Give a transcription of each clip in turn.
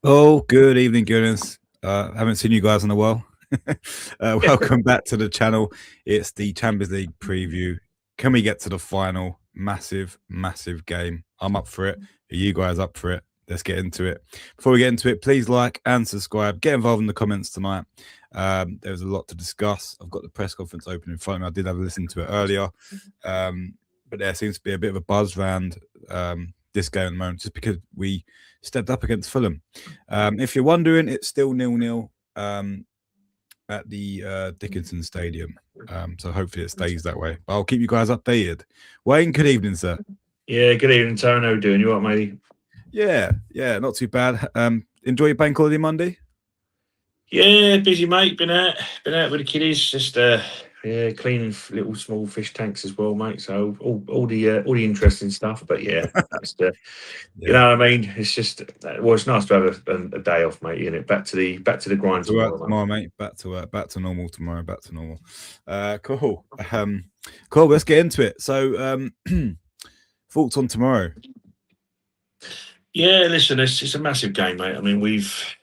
Oh, good evening, Gooners. Haven't seen you guys in a while. Welcome back to the channel. It's the Champions League preview. Can we get to the final? Massive, massive game. I'm up for it. Are you guys up for it? Let's get into it. Before we get into it, please like and subscribe. Get involved in the comments tonight. There's a lot to discuss. I've got the press conference open in front of me. I did have a listen to it earlier. But there seems to be a bit of a buzz around this game at the moment, just because we stepped up against Fulham. If you're wondering, it's still 0-0 at the Dickinson Stadium. So hopefully it stays that way. But I'll keep you guys updated. Wayne, good evening, sir. Yeah, good evening, Tone. How are you doing? You all right, mate? Yeah, not too bad. Enjoy your bank holiday Monday? Yeah, busy, mate. Been out with the kiddies. Just cleaning little small fish tanks as well, mate. So all the interesting stuff. But yeah, just, you know what I mean. It's just it's nice to have a day off, mate. Isn't it? Back to the grind tomorrow, mate. Back to work. Back to normal tomorrow. Back to normal. Cool. Cool. Let's get into it. So, thoughts on tomorrow? Yeah, listen, it's a massive game, mate. I mean, we've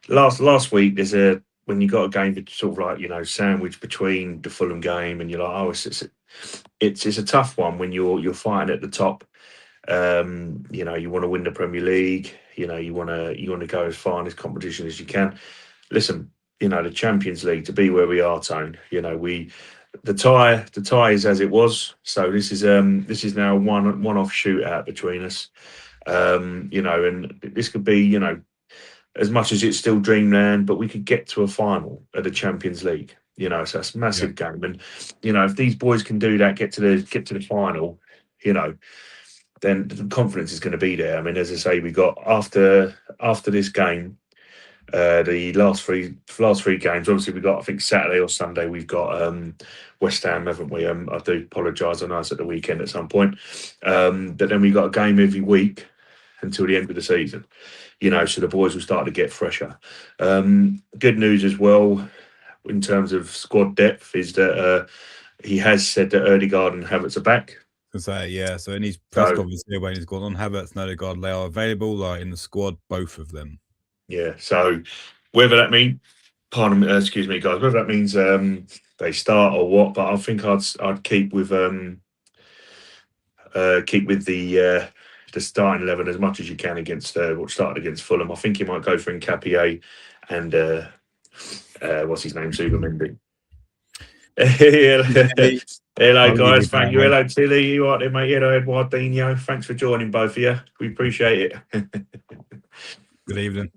last week when you got a game sort of like sandwiched between the Fulham game and you're like, oh, it's a tough one when you're fighting at the top. You want to win the Premier League. You want to go as far in this competition as you can. Listen, the Champions League, to be where we are, Tone. The tie is as it was. So this is now one-off shootout between us. And this could be, as much as it's still dreamland, but we could get to a final at the Champions League. So that's a massive game. And if these boys can do that, get to the final, then the confidence is going to be there. I mean, as I say, we got after this game, the last three games. Obviously, we got, I think, Saturday or Sunday. We've got West Ham, haven't we? I do apologise. I know it's at the weekend at some point, but then we got a game every week until the end of the season. So the boys will start to get fresher. Good news as well in terms of squad depth is that he has said that Ødegaard and Havertz are back. So in his press conference here, when he's gone on Havertz and Ødegaard, they are available in the squad, both of them. Yeah, so whether that means, excuse me, guys, whether that means they start or what, but I think I'd keep with the starting 11 as much as you can against what started against Fulham. I think you might go for Nketiah and what's his name, Zubimendi. Hello, guys. Thank you. Hello, Tilly. You all right there, mate? Hello, Eduardinho. Thanks for joining, both of you. We appreciate it. Good evening.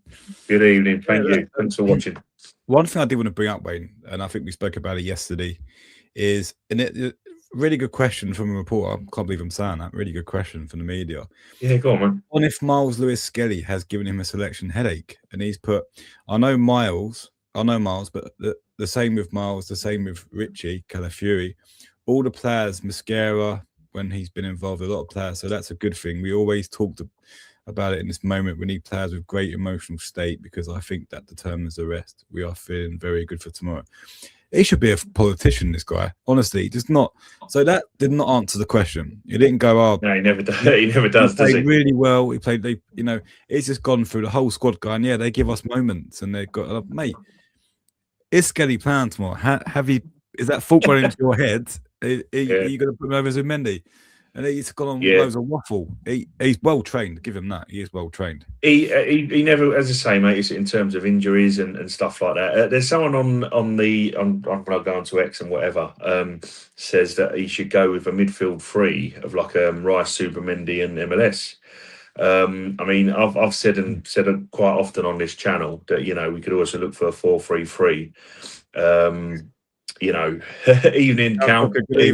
Good evening. Thank you. Thanks for watching. One thing I did want to bring up, Wayne, and I think we spoke about it yesterday, is really good question from a reporter. I can't believe I'm saying that. Really good question from the media. Yeah, go on, man. On if Miles Lewis-Skelly has given him a selection headache, and he's put, I know Miles, but the same with Miles, the same with Richie Calafiori, all the players, Mascara, when he's been involved, a lot of players. So that's a good thing. We always talked about it in this moment. We need players with great emotional state, because I think that determines the rest. We are feeling very good for tomorrow. He should be a politician, this guy. Honestly, just not. So that did not answer the question. He didn't go, oh, no, he never does. He never does. He played really well. He played. He's just gone through the whole squad going. Yeah, they give us moments, and they've got. Mate, is Skelly playing tomorrow? Is that fault running into your head? Are you going to put him over Zubimendi? And he's gone on loads of waffle. He's well trained. Give him that. He is well trained. He never, as I say, mate. It's in terms of injuries and stuff like that. There's someone on when I go onto X and whatever says that he should go with a midfield three of like Rice, Zubimendi, and MLS. I mean, I've said it quite often on this channel that we could also look for a 4-3-3. Evening count. Yeah,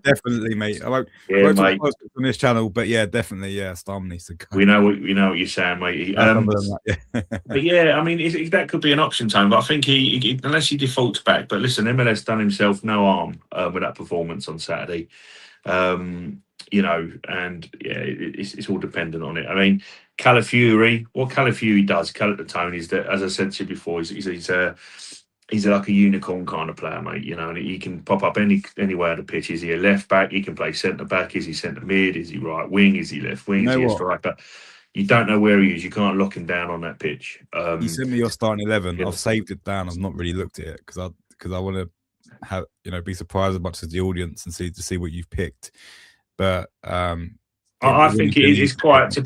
definitely, mate. I won't mate. On this channel, but yeah, definitely, yeah. Storm needs to go. We know what you're saying, mate. But yeah, I mean, that could be an option, Tone. But I think he unless he defaults back. But listen, MLS done himself no harm with that performance on Saturday. And it's all dependent on it. I mean, what Calafiori does, Tone, is that, as I said to you before, he's like a unicorn kind of player, mate, and he can pop up anywhere on the pitch. Is he a left back? He can play centre back. Is he centre mid? Is he right wing? Is he left wing? Is he a striker? you don't know where he is. You can't lock him down on that pitch. You sent me your starting 11. Yeah. I've saved it down. I've not really looked at it because I want to have be surprised as much as the audience and see what you've picked. But I think it is quite to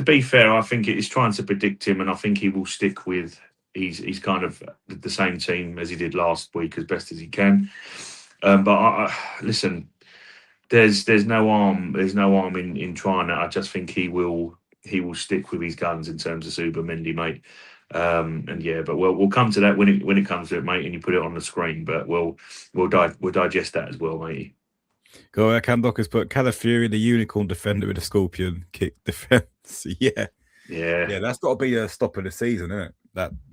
be fair. I think it is trying to predict him, and I think he will stick with. He's kind of the same team as he did last week as best as he can. But listen, there's no harm in trying that. I just think he will stick with his guns in terms of Zubimendi, mate. And yeah, but we'll come to that when it comes to it, mate. And you put it on the screen, but we'll digest that as well, mate. Go, Candoc has put Calafury, the unicorn defender with a scorpion kick defense. Yeah. That's got to be a stop of the season, isn't it?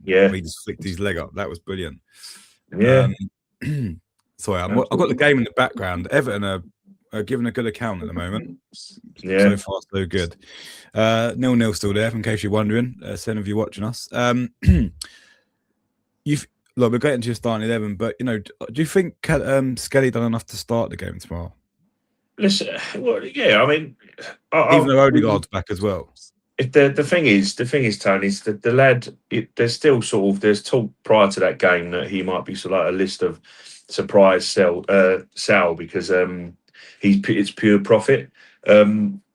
He just flicked his leg up. That was brilliant. Yeah. Sorry, I've got the game in the background. Everton are giving a good account at the moment. Yeah. So far, so good. 0-0 still there, in case you're wondering. Some of you watching us. We're getting to your starting 11, but do you think Skelly done enough to start the game tomorrow? Listen, well, yeah, I mean, even though Odegaard's back as well. The thing is, Tony, is that the lad. There's still there's talk prior to that game that he might be sort of like a list of surprise sell because it's pure profit.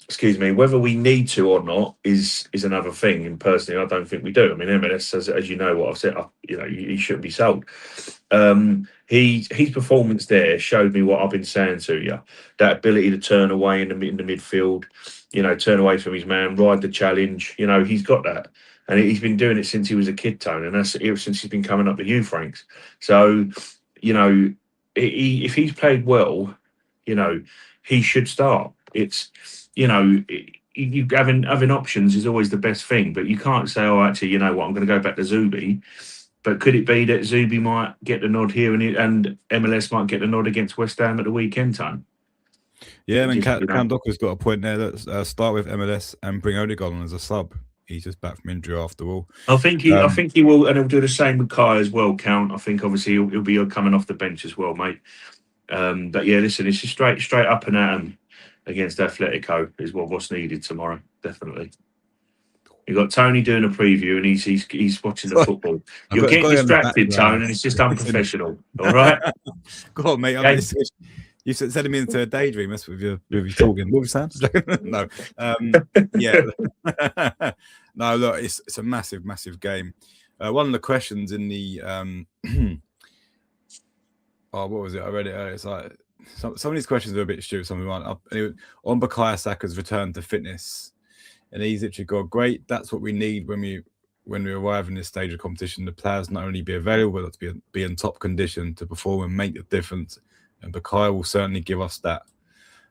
Excuse me. Whether we need to or not is another thing. And personally, I don't think we do. I mean, MLS, as you know, what I've said, he shouldn't be sold. His performance there showed me what I've been saying to you: that ability to turn away in the midfield, turn away from his man, ride the challenge. He's got that, and he's been doing it since he was a kid, Tone, and that's ever since he's been coming up the youth ranks. So, if he's played well, he should start. It's you having options is always the best thing, but you can't say, oh, actually, you know what, I'm going to go back to Zubi. But could it be that Zubi might get the nod here and MLS might get the nod against West Ham at the weekend, Tone? Yeah, I mean, Cam Docker's got a point there. Let's start with MLS and bring Odegaard on as a sub. He's just back from injury after all. I think he will, and he'll do the same with Kai as well. Count. I think obviously he'll be coming off the bench as well, mate. But yeah, listen, it's just straight up and at 'em against Atletico is what's needed tomorrow. Definitely. You got Tony doing a preview, and he's watching the football. You're getting distracted, Tony, and it's just unprofessional. All right. Go on, mate. You sending me into a daydream. That's with your talking. What was that? No. Yeah. No, look, it's a massive, massive game. One of the questions in the what was it? I read it earlier. It's like some of these questions are a bit stupid. Something like anyway, on Bukayo Saka's return to fitness, and he's literally got great. That's what we need when we arrive in this stage of competition. The players not only be available, but to be in top condition to perform and make the difference. And Bukayo will certainly give us that.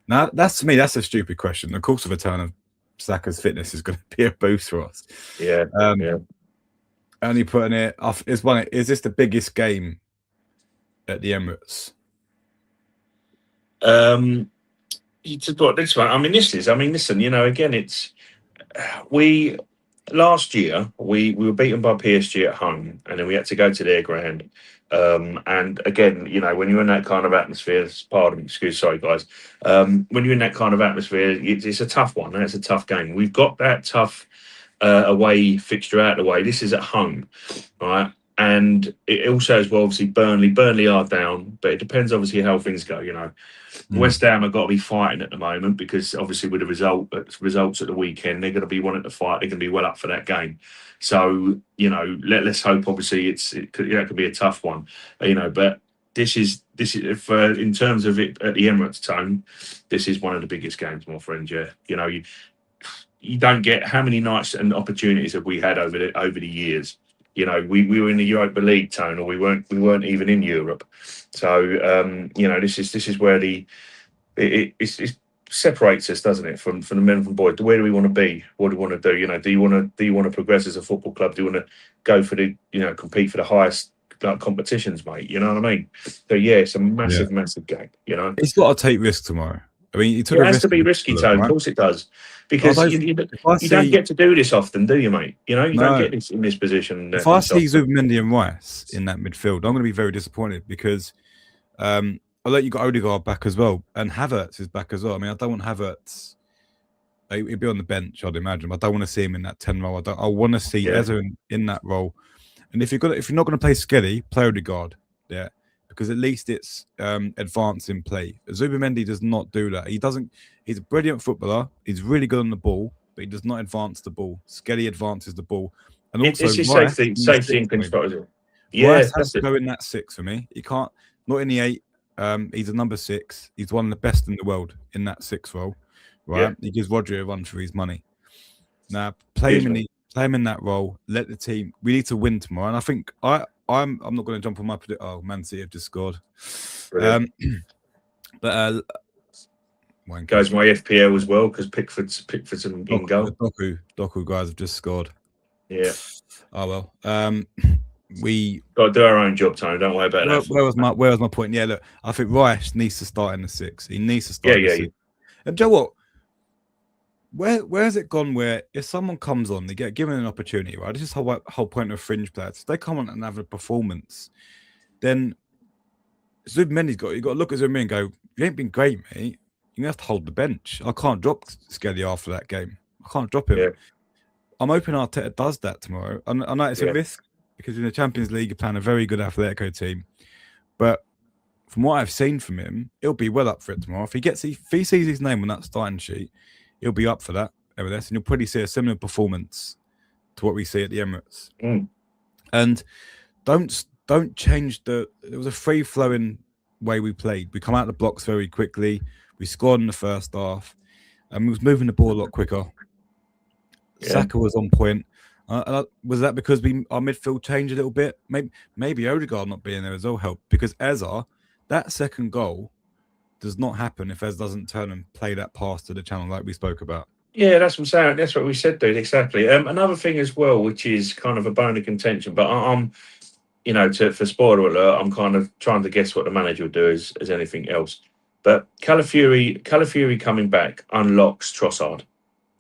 Now, to me, that's a stupid question. Of course, the return of Saka's fitness is going to be a boost for us. Yeah. Only putting it off is this the biggest game at the Emirates? This one. I mean, listen. Again, it's last year we were beaten by PSG at home, and then we had to go to their ground. And again, when you're in that kind of atmosphere, sorry guys. When you're in that kind of atmosphere, it's a tough one. And it's a tough game. We've got that tough away fixture out of the way. This is at home, right? And it also as well, obviously, Burnley are down, but it depends obviously how things go. West Ham have got to be fighting at the moment because obviously with the results at the weekend, they're going to be wanting to fight. They're going to be well up for that game. So let's hope. Obviously, it could be a tough one. But this is in terms of it at the Emirates, Tone. This is one of the biggest games, my friend. Yeah, you don't get how many nights and opportunities have we had over the years. We were in the Europa League, Tone, or we weren't even in Europe. So this is where it separates us, doesn't it, from the men from boys? Where do we want to be? What do we want to do? Do you want to progress as a football club? Do you want to go for compete for the highest competitions, mate? You know what I mean? So yeah, it's a massive game. He's got to take risks tomorrow. I mean, it has to be risky, Tone. Right? Of course it does. Because you don't get to do this often, do you, mate? You don't get this in this position. If I see Zubimendi and Rice in that midfield, I'm going to be very disappointed because I'll let you got Odegaard back as well, and Havertz is back as well. I mean, I don't want Havertz He'd be on the bench, I'd imagine. I don't want to see him in that 10 role. I want to see Eze in that role. And if you're not going to play Skelly, play Odegaard. Yeah, because at least it's advanced in play. Zubimendi does not do that. He doesn't. He's a brilliant footballer. He's really good on the ball, but he does not advance the ball. Skelly advances the ball, and also It's his Rice safety and control, is it? Rice Yeah, has that's to it. go in that 6 for me. He can't. Not in the 8. He's a number 6. He's one of the best in the world in that 6 role. Right. Yeah. He gives Rodri a run for his money. Now play him in that role. Let the team. We need to win tomorrow, and I think I'm not going to jump on my prediction. Oh, Man City have just scored. But goes my FPL as well because Pickford's in goal. The Doku guys have just scored. Yeah. Oh well. We got to do our own job, Tony. Don't worry about that. Where was my point? Yeah, look, I think Rice needs to start in the 6. He needs to start in the 6. And Joe, what? Where has it gone? Where if someone comes on, they get given an opportunity, right? This is the whole point of fringe players. If they come on and have a performance, then Zubimendi's you got to look at Zubimendi and go, "You ain't been great, mate. You have to hold the bench. I can't drop Skelly after that game. I can't drop him." Yeah. I'm hoping Arteta does that tomorrow. I know it's a risk because in the Champions League, you're playing a very good Atletico team, but from what I've seen from him, he'll be well up for it tomorrow. If he sees his name on that starting sheet, he'll be up for that MLS, and you'll probably see a similar performance to what we see at the Emirates. And don't change there was a free flowing way we played. We come out of the blocks very quickly. We scored in the first half, and we was moving the ball a lot quicker. Saka was on point. Was that because our midfield changed a little bit? Maybe Odegaard not being there as well helped, because Eza, that second goal does not happen if Ez doesn't turn and play that pass to the channel like we spoke about. Yeah, that's what I'm saying. That's what we said, dude. Exactly. Another thing as well, which is kind of a bone of contention, but I'm, for spoiler alert, I'm kind of trying to guess what the manager would do as anything else. But Calafiori coming back unlocks Trossard.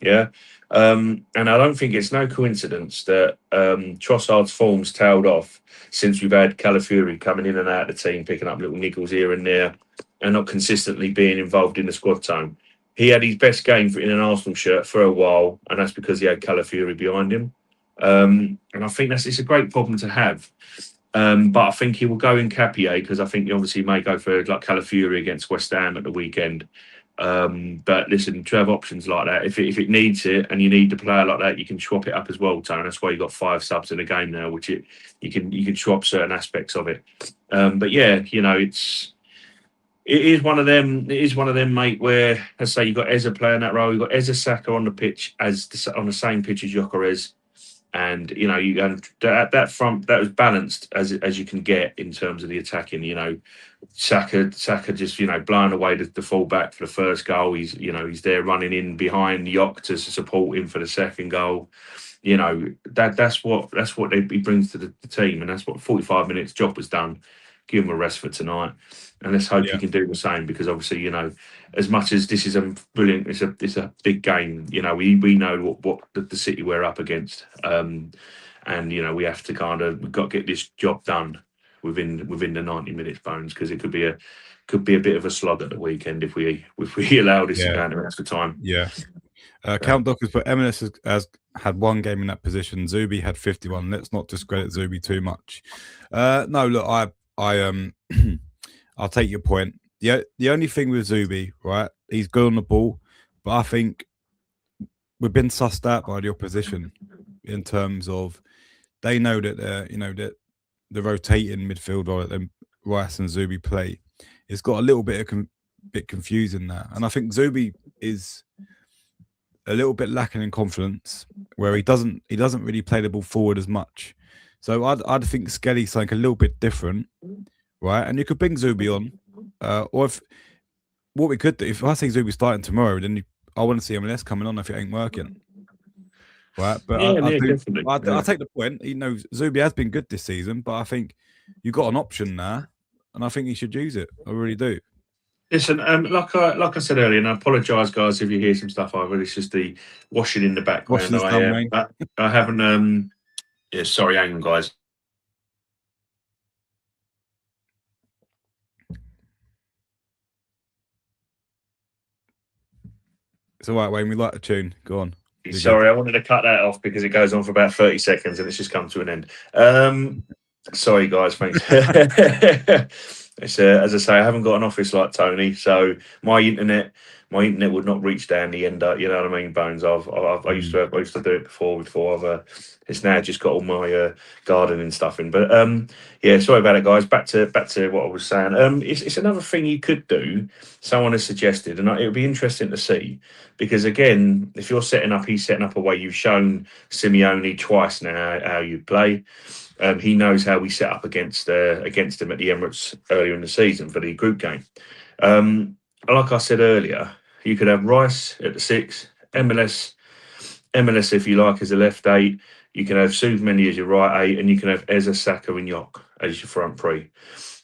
Yeah. And I don't think it's no coincidence that Trossard's form's tailed off since we've had Calafiori coming in and out of the team, picking up little niggles here and there, and not consistently being involved in the squad time. He had his best game in an Arsenal shirt for a while, and that's because he had Calafiori behind him. And I think it's a great problem to have. But I think he will go in Capier because I think he obviously may go for like Calafiori against West Ham at the weekend. But listen, to have options like that, if it needs it and you need to play like that, you can swap it up as well, Tone. That's why you got 5 subs in a game now, which you can swap certain aspects of it. But yeah, it is one of them. It is one of them, mate. Where let's say you got Eza playing that role, you got Eza Saka on the pitch on the same pitch as Gyökeres. And you that front that was balanced as you can get in terms of the attacking. Saka just blowing away the fullback for the first goal. He's there running in behind Yok to support him for the second goal. That's what he brings to the team, and that's what 45 minutes job was done. Give him a rest for tonight, and let's hope he can do the same because obviously as much as this is a brilliant, it's a big game. We know what the City we're up against, and we have to we've got to get this job done within the 90 minutes, Bones, because it could be a bit of a slog at the weekend if we allow this to go into extra time. Yeah. Count Dockers, but MLS has had one game in that position. Zubi had 51. Let's not discredit Zubi too much. No, look, I'll take your point. The only thing with Zubi, right? He's good on the ball, but I think we've been sussed out by the opposition in terms of they know that that the rotating midfield role that Rice and Zubi play. It's got a little bit confusing there, and I think Zubi is a little bit lacking in confidence, where he doesn't really play the ball forward as much. So I'd think Skelly's something a little bit different, right? And you could bring Zubi on, or what we could do, if I see Zubi starting tomorrow, then I want to see MLS coming on if it ain't working, right? But I take the point. Zubi has been good this season, but I think you got an option there, and I think you should use it. I really do. Listen, like I said earlier, and I apologise, guys, if you hear some stuff over. It's just the washing in the background. I haven't. Yeah, sorry, hang on, guys. It's all right, Wayne. We like the tune. Go on. You're Sorry, good. I wanted to cut that off because it goes on for about 30 seconds and it's just come to an end. Sorry, guys. Thanks. It's as I say, I haven't got an office like Tony, so my internet would not reach down the end. You know what I mean, Bones. I used Mm. to do it before it's now just got all my gardening stuff in. But yeah, sorry about it, guys. Back to what I was saying. It's another thing you could do. Someone has suggested, and it would be interesting to see because again, if you're setting up, he's setting up a way. You've shown Simeone twice now how you play. He knows how we set up against him at the Emirates earlier in the season for the group game. Like I said earlier, you could have Rice at the 6, MLS if you like as a left 8. You can have Souvmeni as your right 8, and you can have Eza, Saka, and Yok as your front 3.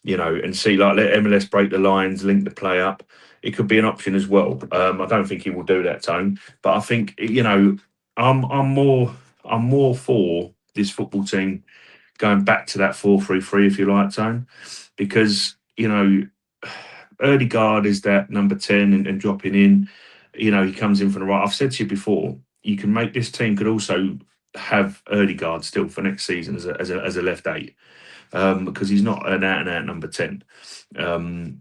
And see let MLS break the lines, link the play up. It could be an option as well. I don't think he will do that, Tone, but I think I'm more for this football team going back to that 4-3-3, if you like, Tone, because Erdegaard is that number 10 and dropping in. He comes in from the right. I've said to you before, you can make this team could also have Erdegaard still for next season as a left 8. Because he's not an out and out number 10. So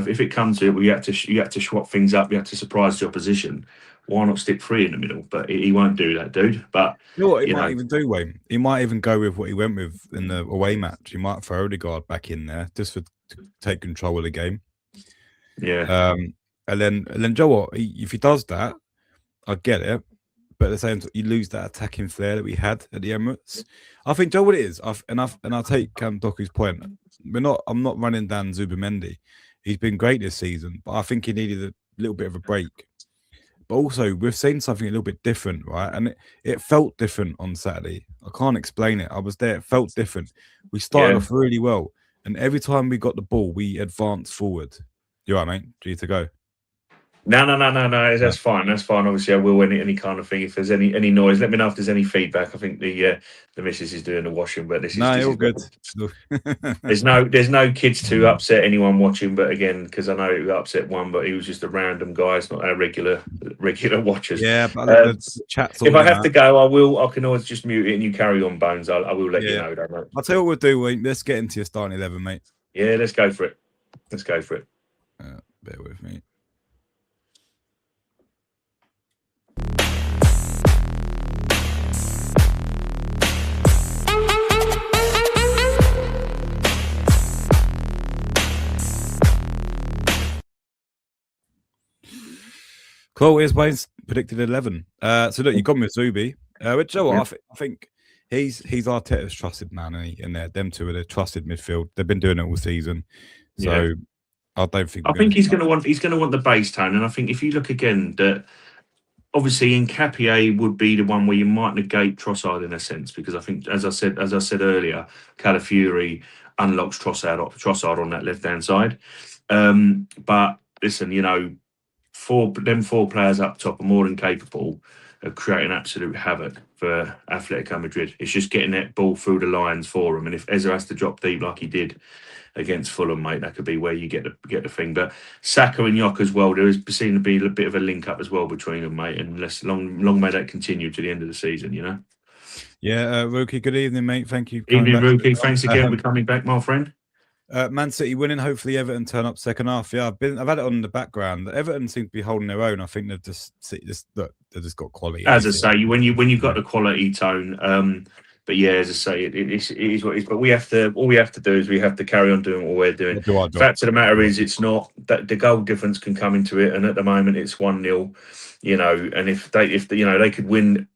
if it comes to it, you have to swap things up, you have to surprise the opposition. Why not stick 3 in the middle? But he won't do that, dude. But You know what he might even do, Wayne? He might even go with what he went with in the away match. He might throw Odegaard back in there just to take control of the game. yeah, And then Joe, what? If he does that, I get it. But at the same time, you lose that attacking flair that we had at the Emirates. I think Joe, what it is, I'll take Doku's point. I'm not running down Zubimendi. He's been great this season, but I think he needed a little bit of a break. But also, we've seen something a little bit different, right? And it felt different on Saturday. I can't explain it. I was there. It felt different. We started off really well, and every time we got the ball, we advanced forward. You're right, mate. G to go. No. That's fine. That's fine. Obviously, I will any kind of thing. If there's any noise, let me know if there's any feedback. I think the missus is doing the washing, but this No, is all good. there's no kids to upset anyone watching. But again, because I know it upset one, but he was just a random guy. It's not our regular watchers. Yeah, but the chat's all if I have out. to go, I can always just mute it and you carry on, Bones. I will let you know. Don't worry. I'll tell you what we'll do. Wayne. Let's get into your starting 11, mate. Yeah, let's go for it. Bear with me. Cool. Here's Wayne's predicted 11. So look, you got me with Zubi. Which I think he's Arteta's trusted man, and them two are the trusted midfield. They've been doing it all season, so I don't think. I think he's going to want the base tone, and I think if you look again, that obviously Nkapie would be the one where you might negate Trossard in a sense, because I think, as I said earlier, Calafiori unlocks Trossard on that left hand side. But listen, four players up top are more than capable of creating absolute havoc for Atletico Madrid. It's just getting that ball through the lines for them. And if Eza has to drop deep like he did against Fulham, mate, that could be where you get the thing. But Saka and Yok as well, there is seen to be a bit of a link up as well between them, mate. And long may that continue to the end of the season, Yeah, Rookie, good evening, mate. Thank you. Evening, Rookie. Thanks again for coming back, my friend. Man City winning. Hopefully, Everton turn up second half. Yeah, I've had it on in the background. Everton seem to be holding their own. I think they've just got quality. As I say, when you've got the quality tone. But yeah, as I say, it is what it is. But all we have to do is we have to carry on doing what we're doing. The fact of the matter is, it's not that the goal difference can come into it, and at the moment it's 1-0. And if they could win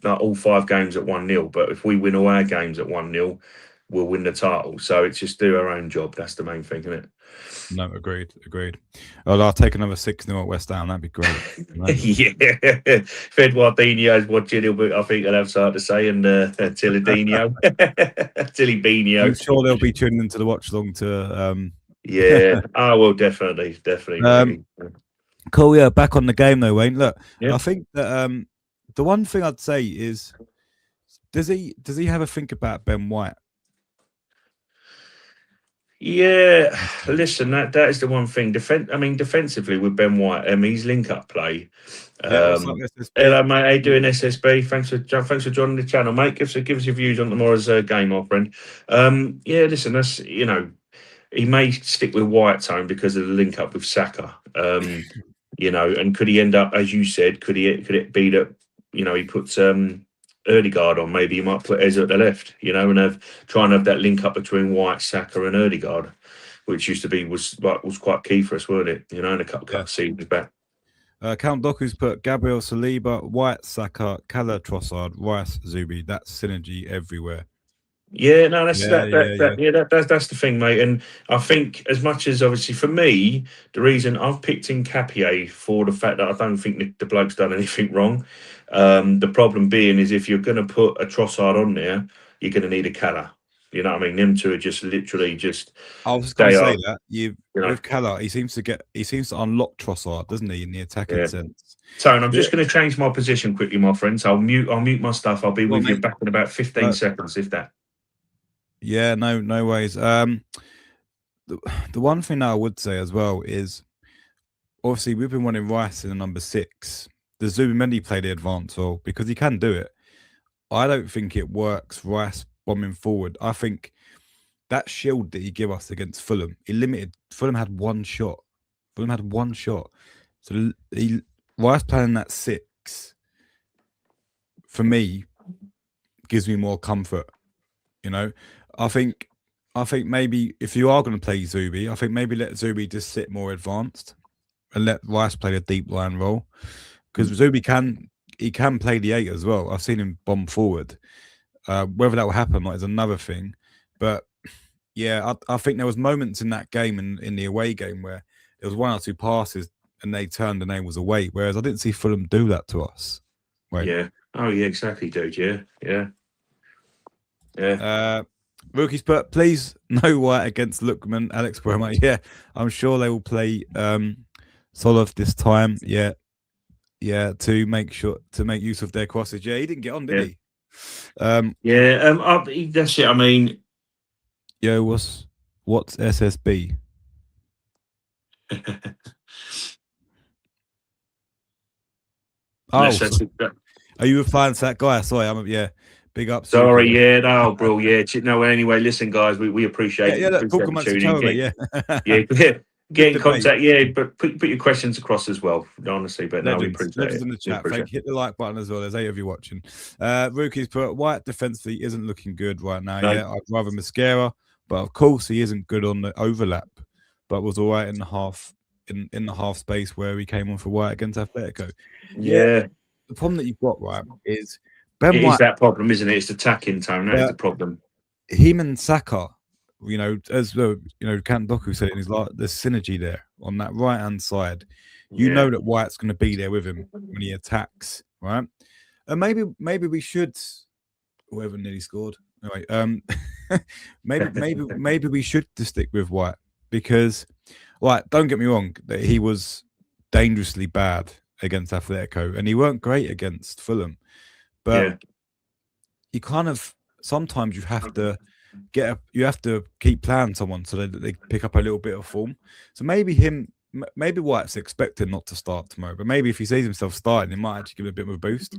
all 5 games at 1-0. But if we win all our games at 1-0. We'll win the title. So it's just do our own job. That's the main thing, isn't it? No, agreed. Well, I'll take another 6-0 at West Ham. That'd be great. Yeah. If Eduardinho's watching, I think he'll have something to say. And Tilidinho. I'm sure they'll be tuning into the watch long to. Yeah. Well, definitely. Cool. Yeah. Back on the game though, Wayne. Look, I think that the one thing I'd say is, does he have a think about Ben White? Yeah, listen, that is the one thing. Defensively with Ben White, his link-up play. Yeah, what's up, Hello, SSB? mate. How you doing, SSB? Thanks for joining the channel, mate. Give us your views on tomorrow's game, my friend. Yeah, listen, that's he may stick with White's home because of the link up with Saka. And could he end up, as you said, could it be that he puts Erdegaard on? Maybe he might put Eze at the left, and try and have that link up between White, Saka, and Erdegaard, which used to be was quite key for us, weren't it? In a couple of seasons back. Count Doku's put Gabriel Saliba, White, Saka, Kala, Trossard, Rice, Zubi. That's synergy everywhere. Yeah, no, that's that's the thing, mate. And I think as much as obviously for me, the reason I've picked in Capier for the fact that I don't think the bloke's done anything wrong. The problem being is if you're going to put a Trossard on there, you're going to need a Calla. You know what I mean? Them two are just literally just. I was going to say that with Kala, he seems to unlock Trossard, doesn't he, in the attacking sense? Tone, I'm just going to change my position quickly, my friends. I'll mute my stuff. I'll be with you back in about 15 seconds, if that. Yeah, no worries. The one thing that I would say as well is, obviously, we've been wanting Rice in the number 6. The Zubimendi play the advance role because he can do it. I don't think it works, Rice bombing forward. I think that shield that he gave us against Fulham, Fulham had one shot. So Rice playing that 6, for me, gives me more comfort. I think maybe if you are going to play Zubi, I think maybe let Zubi just sit more advanced and let Rice play the deep line role, because Zubi can play the 8 as well. I've seen him bomb forward. Whether that will happen is another thing, but yeah, I think there was moments in that game in the away game where there was 1 or 2 passes and they turned and they was away, whereas I didn't see Fulham do that to us. Right? Yeah. Oh yeah, exactly, dude. Yeah. Rookies, but please no White against Lookman, Alex Broma. Yeah, I'm sure they will play Solov this time. Yeah, to make use of their crosses. Yeah, he didn't get on, did he? That's it. I mean, yo, what's SSB? Are you replying to that guy? Sorry, big up. Sorry, bro, no. Anyway, listen, guys, we appreciate. Get in contact. Yeah, but put your questions across as well. Honestly, but no, we appreciate it. In the chat. Thank you. Hit the like button as well. There's 8 of you watching. Rookies put White defensively isn't looking good right now. No. Yeah, I'd rather Mascara, but of course he isn't good on the overlap, but was all right in the half in the half space where he came on for White against Atletico. Yeah. The problem that you've got, right, is Ben White. Is that problem, isn't it? It's attacking tone. That is the problem. Him and Saka, as Count Doku said in his life, there's synergy there on that right hand side. You know that White's going to be there with him when he attacks, right? And maybe we should. Whoever nearly scored. Anyway, maybe we should just stick with White, because, don't get me wrong, that he was dangerously bad against Atletico and he weren't great against Fulham, but you kind of sometimes you have to keep playing someone so that they pick up a little bit of form. So maybe White's expected not to start tomorrow, but maybe if he sees himself starting, it might actually give him a bit of a boost.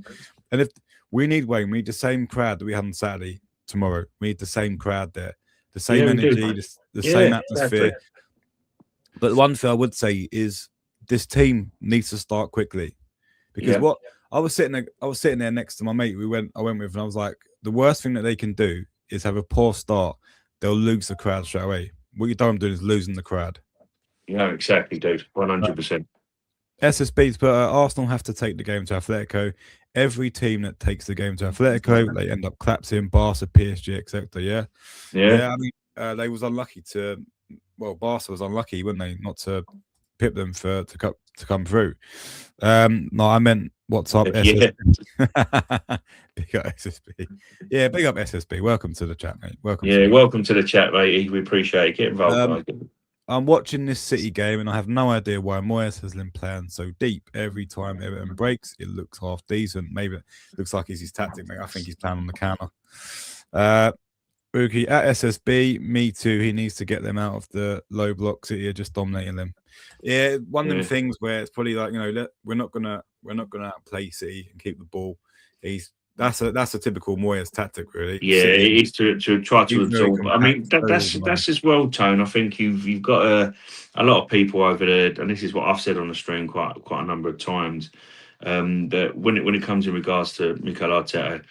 And if we need Wayne, we need the same crowd that we had on Saturday tomorrow. We need the same crowd there, the same energy, the same atmosphere. Exactly. But the one thing I would say is this team needs to start quickly, because I was sitting there next to my mate. I went with, and I was like, the worst thing that they can do is have a poor start. They'll lose the crowd straight away. What you don't want to do is losing the crowd. Yeah, exactly, dude. 100%. SSB's put Arsenal have to take the game to Atletico. Every team that takes the game to Atletico, they end up collapsing. Barca, PSG, etc. Yeah. I mean, they was unlucky Barca was unlucky, weren't they, not to pip them to come through. No, I meant what's up, SSB. Big up SSB. Yeah, big up SSB. Welcome to the chat, mate. Welcome to the chat, mate. We appreciate it. Get involved. I'm watching this City game and I have no idea why Moyes has been playing so deep. Every time Everton breaks, it looks half decent. Maybe it looks like it's his tactic, mate. I think he's playing on the counter. Rookie at SSB, me too. He needs to get them out of the low block. City are just dominating them. Yeah, one of them things where it's probably like, we're not gonna outplay City and keep the ball. That's a typical Moyes tactic, really. Yeah, City, it is to try to he's very absorb. I mean, compact, very that's organised. as well, Tone. I think you've got a lot of people over there, and this is what I've said on the stream quite a number of times. That when it comes in regards to Mikel Arteta,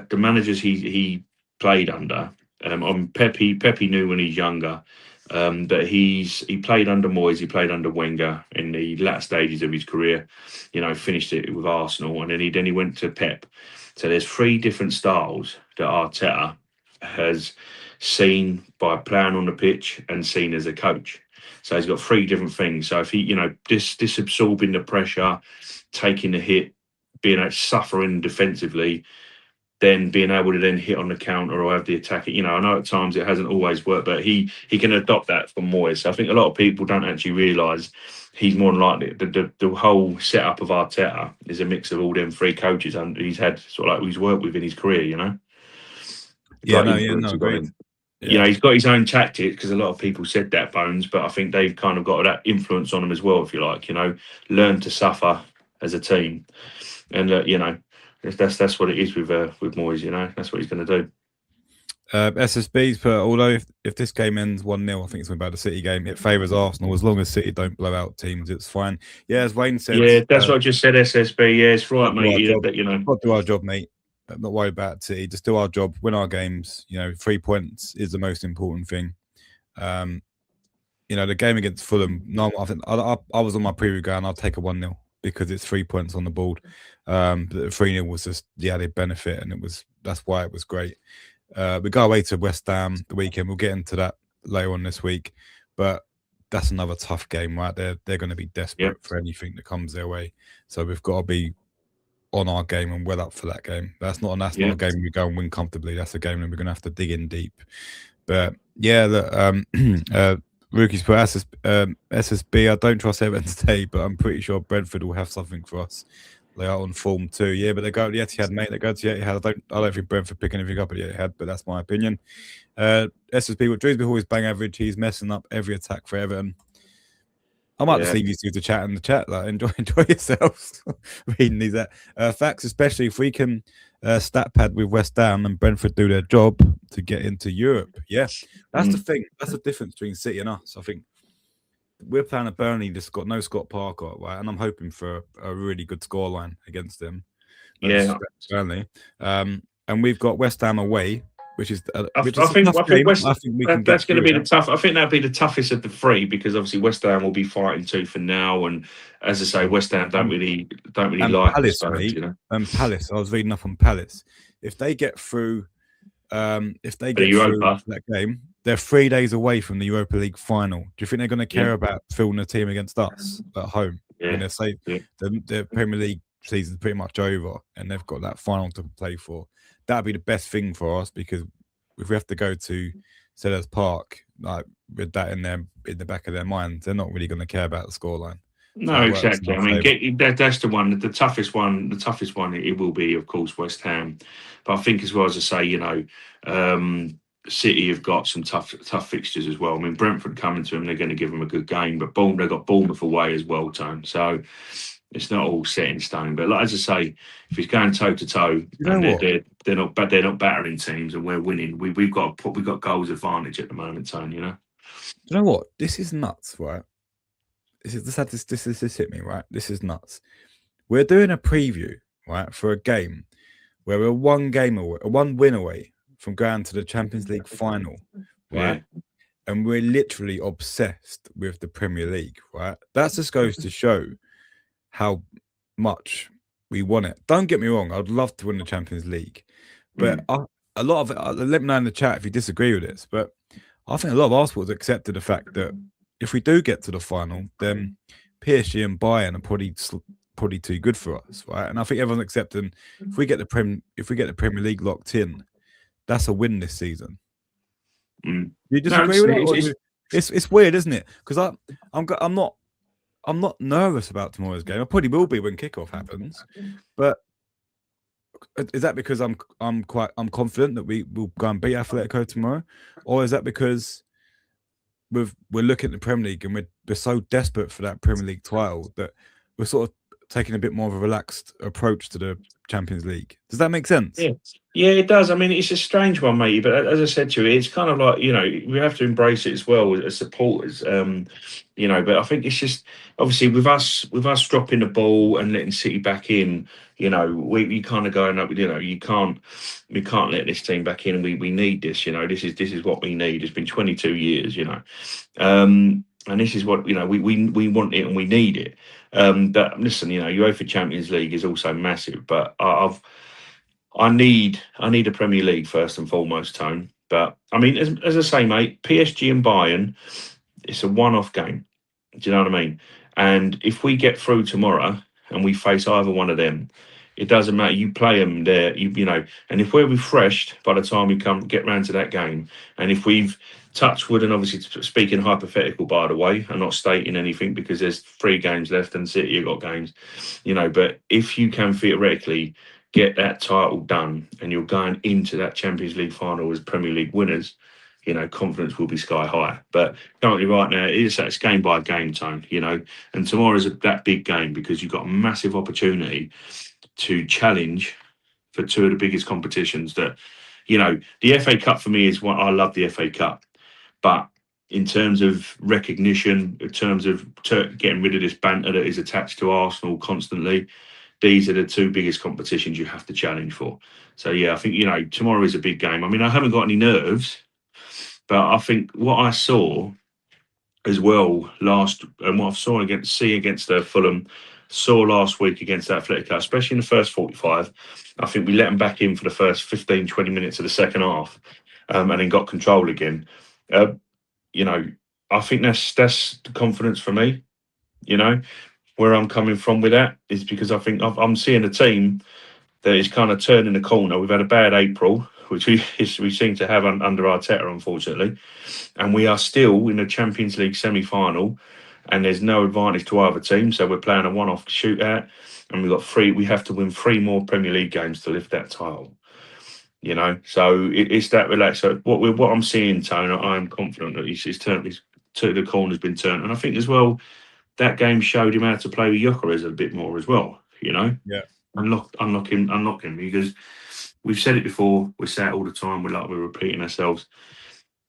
the managers he played under, on Pepe knew when he's younger, that he played under Moyes, he played under Wenger in the latter stages of his career. Finished it with Arsenal, and then he went to Pep. So there's three different styles that Arteta has seen by playing on the pitch and seen as a coach. So he's got three different things. So if he, this absorbing the pressure, taking the hit, suffering defensively, then being able to then hit on the counter or have the attack. I know at times it hasn't always worked, but he can adopt that from Moyes. So I think a lot of people don't actually realise he's more than likely the whole setup of Arteta is a mix of all them three coaches and he's had sort of like he's worked with in his career. Agreed. He's got his own tactics because a lot of people said that, Bones, but I think they've kind of got that influence on him as well, if you like. Learn to suffer as a team, and that's what it is with Moyes. That's what he's going to do. SSB's put, although if this game ends 1-0, I think it's about the City game, it favours Arsenal. As long as City don't blow out teams, it's fine. Yeah, as Wayne said. Yeah, that's what I just said, SSB. Yeah, it's right, mate. We've got to do our job, mate. I'm not worried about City. Just do our job, win our games. 3 points is the most important thing. The game against Fulham, no, I think I was on my preview going, I'll take a 1-0 because it's 3 points on the board. But the 3-0 was just the added benefit, and that's why it was great. We go away to West Ham the weekend. We'll get into that later on this week, but that's another tough game, right? They're going to be desperate for anything that comes their way. So we've got to be on our game and well up for that game. That's not a game we go and win comfortably. That's a game that we're going to have to dig in deep. But yeah, rookies for SSB. I don't trust Everton today, but I'm pretty sure Brentford will have something for us. They are on form too, yeah. But they go to the Etihad, mate. They go to the Etihad. I don't think Brentford pick anything up at the Etihad, but that's my opinion. SSB with Drewsbury always bang average. He's messing up every attack for Everton. I might just leave you two to chat in the chat. Like, enjoy yourselves reading these facts, especially if we can stat pad with West Ham and Brentford do their job to get into Europe. Yeah, that's the thing. That's the difference between City and us. I think we're playing at Burnley that's got no Scott Parker, right? And I'm hoping for a really good scoreline against them. Burnley. And we've got West Ham away, which is I think that's going to be the tough. I think that'll be the toughest of the three because obviously West Ham will be fighting tooth and nail, and as I say, West Ham don't really like Palace, Palace. I was reading up on Palace. If they get through, through that game, they're 3 days away from the Europa League final. Do you think they're going to care about filling the team against us at home? When they're safe, the Premier League season's pretty much over, and they've got that final to play for. That'd be the best thing for us because if we have to go to Sellers Park, like with that in the back of their minds, they're not really going to care about the scoreline. No, exactly. I mean, that's the one. The toughest one. It will be, of course, West Ham. But I think, as well as I say, City have got some tough fixtures as well. I mean, Brentford coming to them, they're going to give them a good game. But they've got Bournemouth away as well, Tone. So it's not all set in stone. But as I say, if he's going toe to toe, and they're not battering teams, and we're winning, we've got goals advantage at the moment, Tone. Do you know what? This is nuts, right? This hit me, right? This is nuts. We're doing a preview, right, for a game where we're one win away from going to the Champions League final, right? Yeah. And we're literally obsessed with the Premier League, right? That just goes to show how much we want it. Don't get me wrong, I'd love to win the Champions League, but a lot of it, let me know in the chat if you disagree with this, but I think a lot of Arsenal has accepted the fact that if we do get to the final, then PSG and Bayern are probably too good for us, right? And I think everyone's accepting if we get the Premier League locked in, that's a win this season. Do you disagree with that? It's weird, isn't it? Because I'm not nervous about tomorrow's game. I probably will be when kickoff happens, but Is that because I'm confident that we will go and beat Atletico tomorrow, or is that because we're looking at the Premier League and we're so desperate for that Premier League title that we're sort of taking a bit more of a relaxed approach to the Champions League? Does that make sense? Yeah, yeah, it does. I mean, it's a strange one, mate. But as I said to you, it's kind of like we have to embrace it as well as supporters. But I think it's just obviously with us dropping the ball and letting City back in. We kind of going up. We can't let this team back in. We need this. This is what we need. It's been 22 years. And this is what we want it and we need it. But listen, UEFA Champions League is also massive. But I need a Premier League first and foremost, Tone. But I mean, as I say, mate, PSG and Bayern, it's a one-off game. Do you know what I mean? And if we get through tomorrow and we face either one of them, it doesn't matter. You play them there, and if we're refreshed by the time we get round to that game, and if we've touched wood, and obviously speaking hypothetical, by the way, I'm not stating anything because there's 3 games left and City have got games, but if you can theoretically get that title done and you're going into that Champions League final as Premier League winners, confidence will be sky high. But currently, right now, it's game by game, Tone. And tomorrow is that big game because you've got a massive opportunity to challenge for 2 of the biggest competitions. That the FA Cup for me is what I love. The FA Cup, but in terms of recognition, in terms of getting rid of this banter that is attached to Arsenal constantly, these are the 2 biggest competitions you have to challenge for. So yeah, I think tomorrow is a big game. I mean, I haven't got any nerves, but I think what I saw as well and what I saw against Fulham, saw last week against Atletico, especially in the first 45. I think we let them back in for the first 15, 20 minutes of the second half, and then got control again. I think that's the confidence for me. Where I'm coming from with that is because I think I'm seeing a team that is kind of turning the corner. We've had a bad April, which we seem to have under Arteta, unfortunately, and we are still in the Champions League semi-final, and there's no advantage to either team. So we're playing a one-off shootout, and we have to win 3 more Premier League games to lift that title. So it's that relaxed. So what I'm seeing, Tone, I'm confident that the corner's been turned, and I think as well that game showed him how to play with Gyökeres a bit more as well. Yeah. Unlock him because we've said it before. We say it all the time. We're repeating ourselves.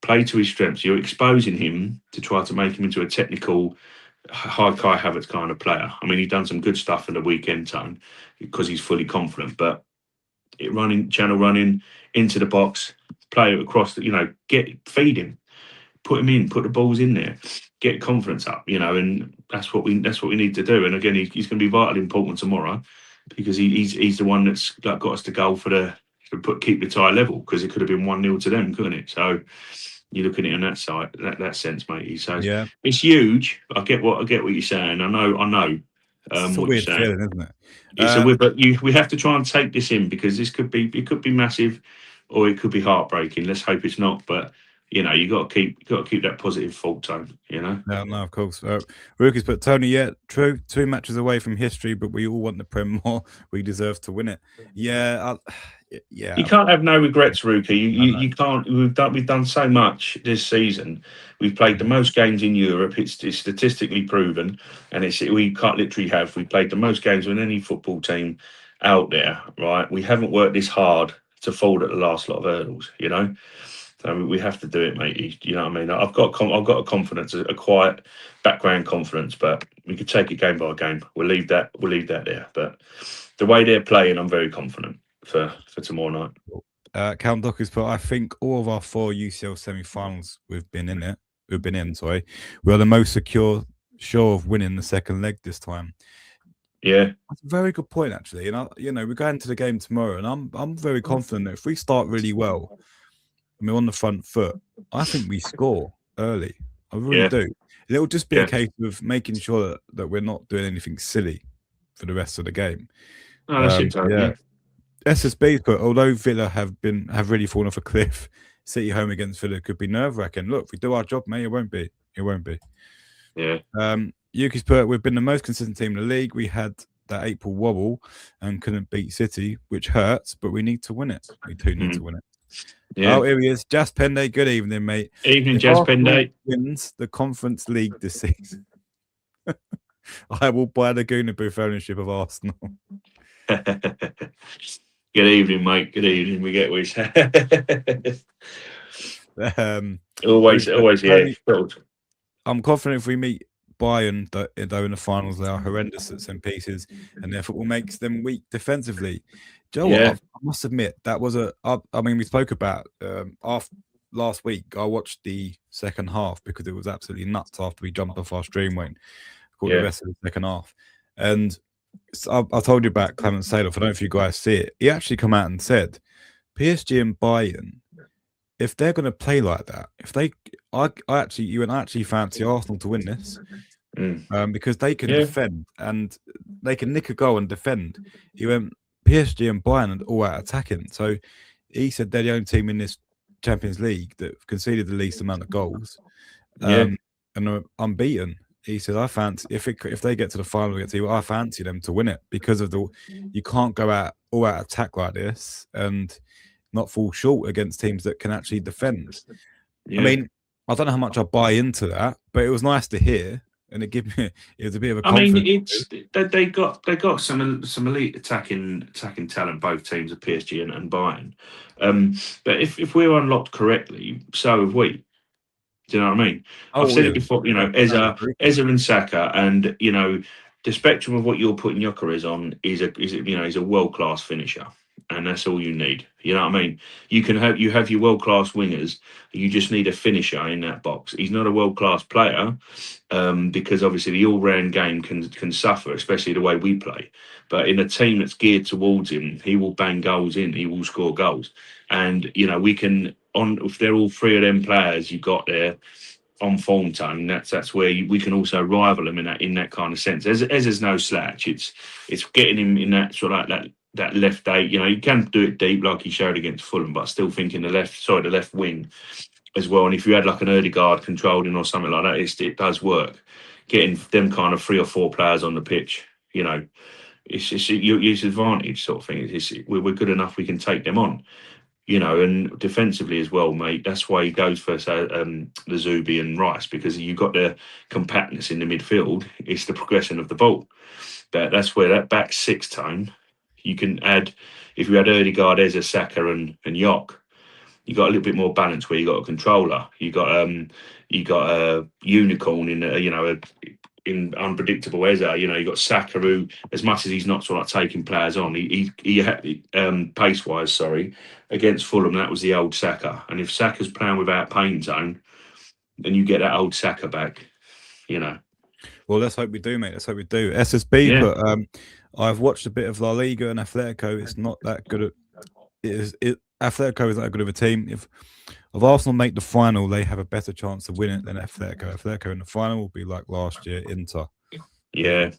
Play to his strengths. You're exposing him to try to make him into a technical, high Kai Havertz kind of player. I mean, he's done some good stuff in the weekend, Tone, because he's fully confident. But channel running into the box, play it across. Feed him, put him in, put the balls in there, get confidence up. And that's what we need to do. And again, he's going to be vitally important tomorrow because he's the one that's got us to goal keep the tie level, because it could have been 1-0 to them, couldn't it? So you're looking at it on that side, that sense, matey. So Yeah, it's huge. I get what you're saying. I know. it's a What weird you're saying. feeling, isn't it? It's a weird, but we have to try and take this in because it could be massive, or it could be heartbreaking. Let's hope it's not. But you got to keep that positive thought tone. No, of course. Rookies, but Tony, yeah, true. 2 matches away from history, but we all want the Prem more. We deserve to win it. Yeah, You can't have no regrets, Ruki. You can't. We've done so much this season. We've played the most games in Europe. It's statistically proven, and we can't literally have. We played the most games with any football team out there. Right? We haven't worked this hard to fall at the last lot of hurdles. So we have to do it, mate. You know what I mean? I've got a confidence, a quiet background confidence, but we could take it game by game. We'll leave that there. But the way they're playing, I'm very confident for tomorrow night. Count Dockers put, I think all of our 4 UCL semi-finals we've been in, we're the most sure of winning the second leg this time. Yeah, that's a very good point, actually. And we're going to the game tomorrow, and I'm very confident that if we start really well and we're on the front foot, I think we score early. I really do. It'll just be a case of making sure that we're not doing anything silly for the rest of the game. Oh, that's it, Tony. Yeah. SSB put, although Villa have really fallen off a cliff, City home against Villa could be nerve-wracking. Look, if we do our job, mate, it won't be. Yeah. Yuki's put, we've been the most consistent team in the league. We had that April wobble and couldn't beat City, which hurts. But we need to win it. We do need to win it. Yeah. Oh, here he is, Jas Pende. Good evening, mate. Evening, If Jas Arsenal Pende. wins the Conference League this season, I will buy the Gooner booth ownership of Arsenal. Good evening, mate. Good evening. We get which. Always, yeah. I'm confident if we meet Bayern, though in the finals, they are horrendous at some pieces, and their football makes them weak defensively. Do you know what? I must admit that was I mean, we spoke about after last week. I watched the second half because it was absolutely nuts after we jumped off our stream. Wayne caught the rest of the second half, and so I told you about Clement Seedorf. I don't know if you guys see it. He actually come out and said, PSG and Bayern, if they're going to play like that, I actually fancy Arsenal to win this because they can defend and they can nick a goal and defend. He went PSG and Bayern all out attacking. So he said they're the only team in this Champions League that conceded the least amount of goals and are unbeaten. He said, I fancy if they get to the final against you, I fancy them to win it because of you can't go out all out attack like this and not fall short against teams that can actually defend. I mean, I don't know how much I buy into that, but it was nice to hear, and it was a bit of a confidence. I mean, they got some elite attacking talent, both teams of PSG and Bayern. But if we're unlocked correctly, so have we. Do you know what I mean? I've said it before. You know, Eza and Saka, and you know, the spectrum of what you're putting Gyökeres on is a world class finisher. And that's all you need. You know what I mean? You have your world class wingers. You just need a finisher in that box. He's not a world class player because obviously the all round game can suffer, especially the way we play. But in a team that's geared towards him, he will bang goals in. He will score goals. And you know we can if they're all three of them players you got there on form tone, that's where we can also rival them in that kind of sense. As there's no slouch, it's getting him in that sort of like that left eight. You know, you can do it deep like he showed against Fulham, but I still think in the left wing as well. And if you had like an Ødegaard controlled in or something like that, it does work. Getting them kind of 3 or 4 players on the pitch, you know, it's advantage sort of thing. We're good enough, we can take them on. You know, and defensively as well, mate. That's why he goes for the Zubi and Rice, because you got the compactness in the midfield. It's the progression of the ball. That's where that back 6 tone you can add. If you had Ødegaard, Eza, Saka, and Yok, you got a little bit more balance where you got a controller. You got a unicorn in unpredictable Eza. You know, you got Saka, who, as much as he's not sort of taking players on, he pace wise, against Fulham, that was the old Saka. And if Saka's playing without pain zone, then you get that old Saka back. You know. Well, let's hope we do, mate. Let's hope we do. SSB, but I've watched a bit of La Liga and Atletico. It's not that good. Atletico is not that good of a team. If Arsenal make the final, they have a better chance to win it than Atletico. Atletico in the final will be like last year, Inter. Yeah.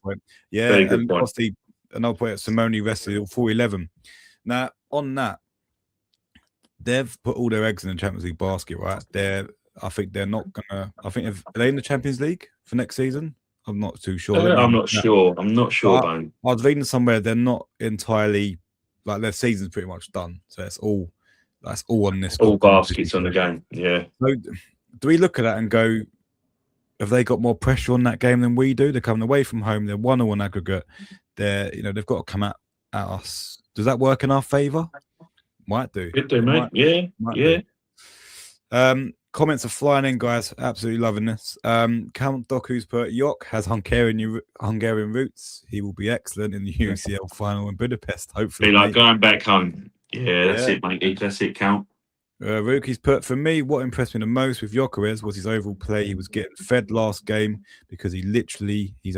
And obviously another point, Simone rested 4-11. Now, on that, they've put all their eggs in the Champions League basket, right? I think they're not gonna. I think are they in the Champions League for next season? I'm not too sure. I'm not sure. I'm not sure, man. I was reading somewhere they're not entirely like their season's pretty much done. So that's all on this. All baskets on the game. Yeah. So do we look at that and go, have they got more pressure on that game than we do? They're coming away from home. They're 1-1 aggregate. They've got to come at us. Does that work in our favour? Might do. Could do, mate. Yeah. Comments are flying in, guys. Absolutely loving this. Count Doku's put Yok has Hungarian roots. He will be excellent in the UCL final in Budapest, hopefully. Be like going back home. Yeah, that's it, mate. That's it, Count. Ruki's put, for me, what impressed me the most with Gyökeres was his overall play. He was getting fed last game because his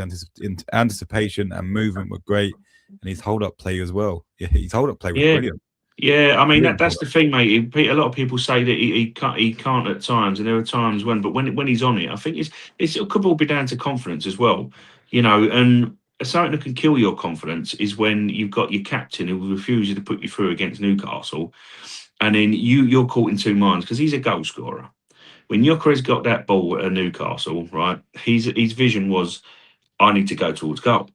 anticipation and movement were great, and his hold-up play as well. Yeah, his hold-up play was brilliant. Yeah, I mean that's the thing, mate. A lot of people say that he can't at times, and there are times but when he's on it, I think it could all be down to confidence as well, you know. And something that can kill your confidence is when you've got your captain who refuses to put you through against Newcastle, and then you're caught in 2 minds because he's a goal scorer. When Gyökeres got that ball at Newcastle, right, his vision was, I need to go towards goal.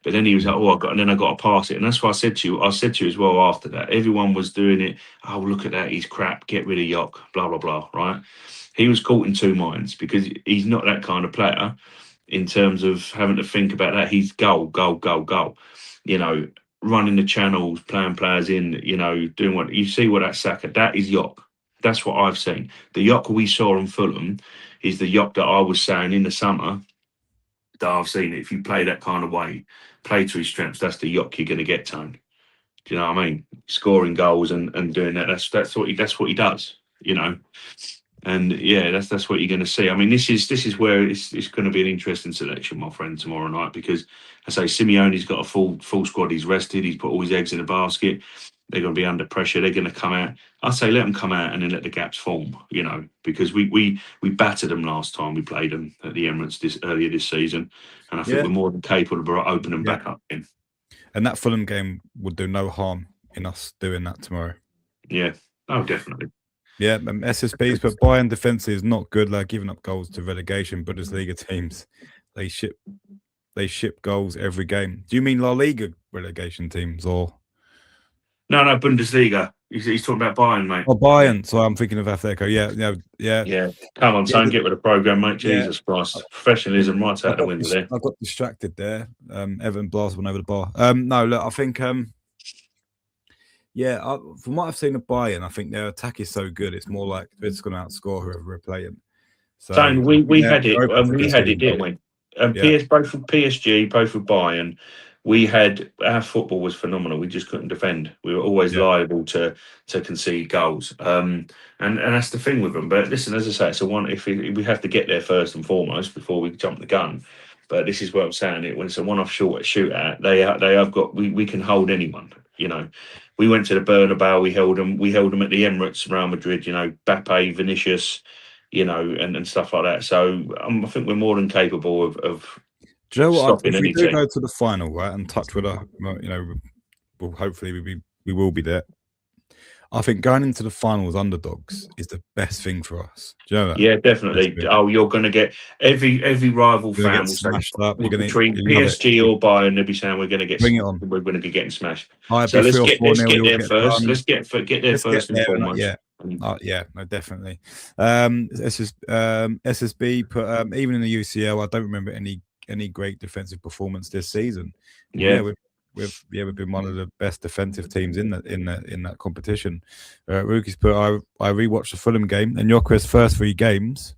But then he was like, "Oh, and then I got to pass it." And that's why I said to you. I said to you as well after that. Everyone was doing it. Oh, look at that! He's crap. Get rid of Yock. Blah blah blah. Right? He was caught in two minds because he's not that kind of player in terms of having to think about that. He's goal, goal, goal, goal. You know, running the channels, playing players in. You know, doing what you see. What that Saka. That is Yock. That's what I've seen. The Yock we saw in Fulham is the Yock that I was saying in the summer that I've seen. If you play that kind of way, play to his strengths, that's the Yock you're going to get, Tone. Do you know what I mean? Scoring goals and doing that. That's what he does. You know. And yeah, that's what you're going to see. I mean, this is where it's going to be an interesting selection, my friend, tomorrow night because I say Simeone's got a full squad. He's rested. He's put all his eggs in a basket. They're going to be under pressure. They're going to come out. I say let them come out and then let the gaps form. You know, because we battered them last time we played them at the Emirates earlier this season, and I think we're more than capable of opening back up again. And that Fulham game would do no harm in us doing that tomorrow. Yeah. Oh, definitely. Yeah, SSBs, but Bayern defense is not good. Like giving up goals to relegation Bundesliga teams, they ship goals every game. Do you mean La Liga relegation teams or? No, Bundesliga. He's talking about Bayern, mate. Oh, Bayern. So I'm thinking of Atletico. Yeah. Come on, son, get with the program, mate. Jesus Christ, professionalism right out the window there. I got distracted there. Everton blast one over the bar. No, look, I think. From what I've seen of Bayern, I think their attack is so good. It's more like it's going to outscore whoever we're playing. So we had it, didn't we? Both with PSG, both with Bayern. Our football was phenomenal. We just couldn't defend. We were always liable to concede goals. And that's the thing with them. But listen, as I say, it's a one. If we have to get there first and foremost before we jump the gun. But this is what I'm saying. When it's a one-off shootout, they have got. We can hold anyone. You know, we went to the Bernabeu. We held them. We held them at the Emirates, Real Madrid. You know, Mbappe, Vinicius. You know, and stuff like that. So I think we're more than capable of. Do you know what? If we do team. go to the final, right, and touch with hopefully we will be there. I think going into the final as underdogs is the best thing for us. Do you know that? Yeah, definitely. Oh, you're going to get every rival fan will smashed say up. between PSG or Bayern, they'll be saying we're going to get. Bring it on. We're going to be getting smashed. So let's get there first. Let's get there first and foremost. No, definitely. SSB put even in the UCL, I don't remember any great defensive performance this season. We've been one of the best defensive teams in that competition. Ruki's put I rewatched the Fulham game and Joke's first 3 games,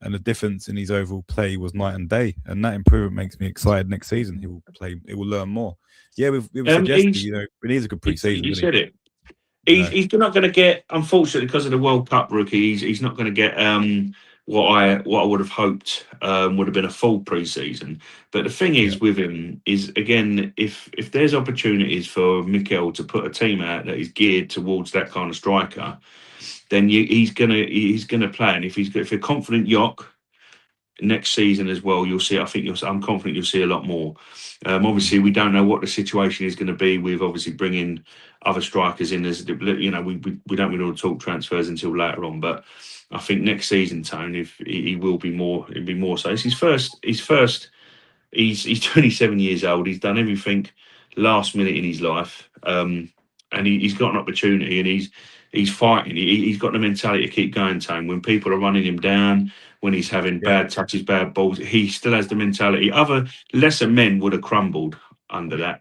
and the difference in his overall play was night and day. And that improvement makes me excited. Next season he will play. He will learn more. Yeah, we've suggested but he's a good pre-season. You said it. He's not going to get, unfortunately, because of the World Cup rookie. He's not going to get what I would have hoped would have been a full pre-season. But the thing is with him is, again, if there's opportunities for Mikel to put a team out that is geared towards that kind of striker, then he's gonna play. And if you're confident Yock next season as well, you'll see. I'm confident you'll see a lot more. Obviously, we don't know what the situation is going to be with obviously bringing other strikers in. As you know, we don't really want to talk transfers until later on. But I think next season, Tone, if he will be more, it'll be more so. It's his first. He's 27 years old. He's done everything last minute in his life, and he's got an opportunity, and he's fighting. He's got the mentality to keep going, Tone. When people are running him down, when he's having bad touches, bad balls, he still has the mentality. Other lesser men would have crumbled under that.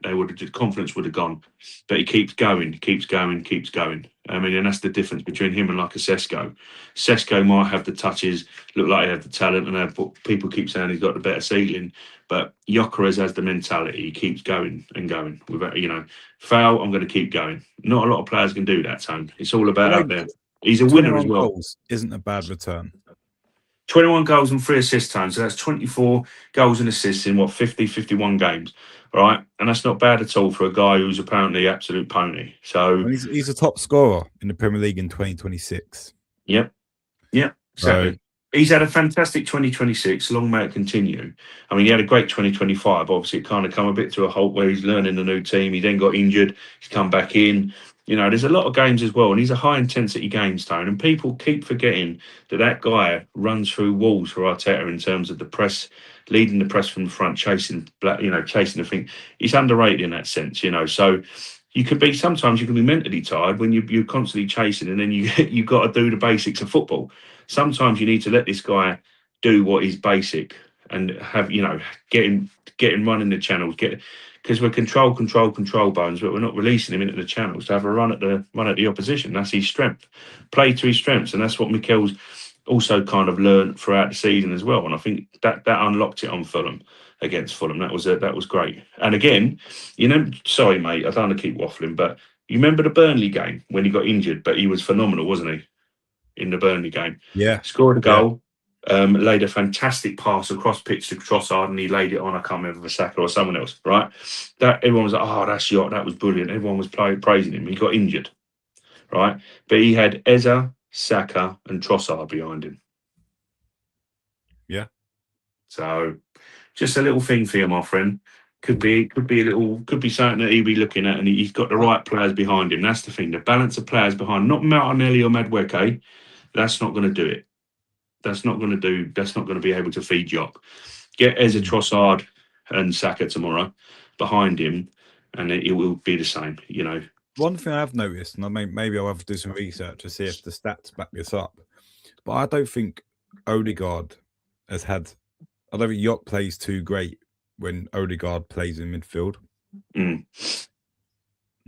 Confidence would have gone. But he keeps going. I mean, and that's the difference between him and like a Sesko. Sesko might have the touches, look like he has the talent, and people keep saying he's got the better ceiling. But Gyökeres has the mentality. He keeps going and going. Without, foul, I'm going to keep going. Not a lot of players can do that, Tone. It's all about out there. He's a winner as well. Goals isn't a bad return. 21 goals and 3 assists, Tone. So that's 24 goals and assists in 51 games. All right. And that's not bad at all for a guy who's apparently absolute pony. So he's a top scorer in the Premier League in 2026. Yep. Exactly. He's had a fantastic 2026. Long may it continue. I mean, he had a great 2025. Obviously, it kind of come a bit to a halt where he's learning a new team. He then got injured. He's come back in. You know, there's a lot of games as well, and these are high intensity games, Tone, and people keep forgetting that guy runs through walls for Arteta in terms of the press, leading the press from the front, chasing chasing the thing. He's underrated in that sense, you know. So sometimes you can be mentally tired when you're constantly chasing, and then you got to do the basics of football. Sometimes you need to let this guy do what is basic and have getting running the channels, because we're control bones, but we're not releasing him into the channels to have a run at the opposition. That's his strength. Play to his strengths, and that's what Mikel's also kind of learned throughout the season as well. And I think that unlocked it on Fulham against Fulham. That was great. And again, sorry mate, I don't want to keep waffling, but you remember the Burnley game when he got injured, but he was phenomenal, wasn't he? In the Burnley game, Yeah, scored a goal. Laid a fantastic pass across pitch to Trossard, and he laid it on. I can't remember Saka or someone else, right? That everyone was like, "Oh, that's yacht. That was brilliant." Everyone was praising him. He got injured, right? But he had Eza, Saka, and Trossard behind him. Yeah. So, just a little thing for you, my friend. Could be something that he'd be looking at, and he's got the right players behind him. That's the thing. The balance of players behind, not Martinelli or Madueke. That's not going to do it. That's not going to be able to feed Jock. Get Eza, Trossard and Saka tomorrow behind him, and it will be the same, you know. One thing I've noticed, and maybe I'll have to do some research to see if the stats back this up, but I don't think Odegaard has had. I don't think Jock plays too great when Odegaard plays in midfield.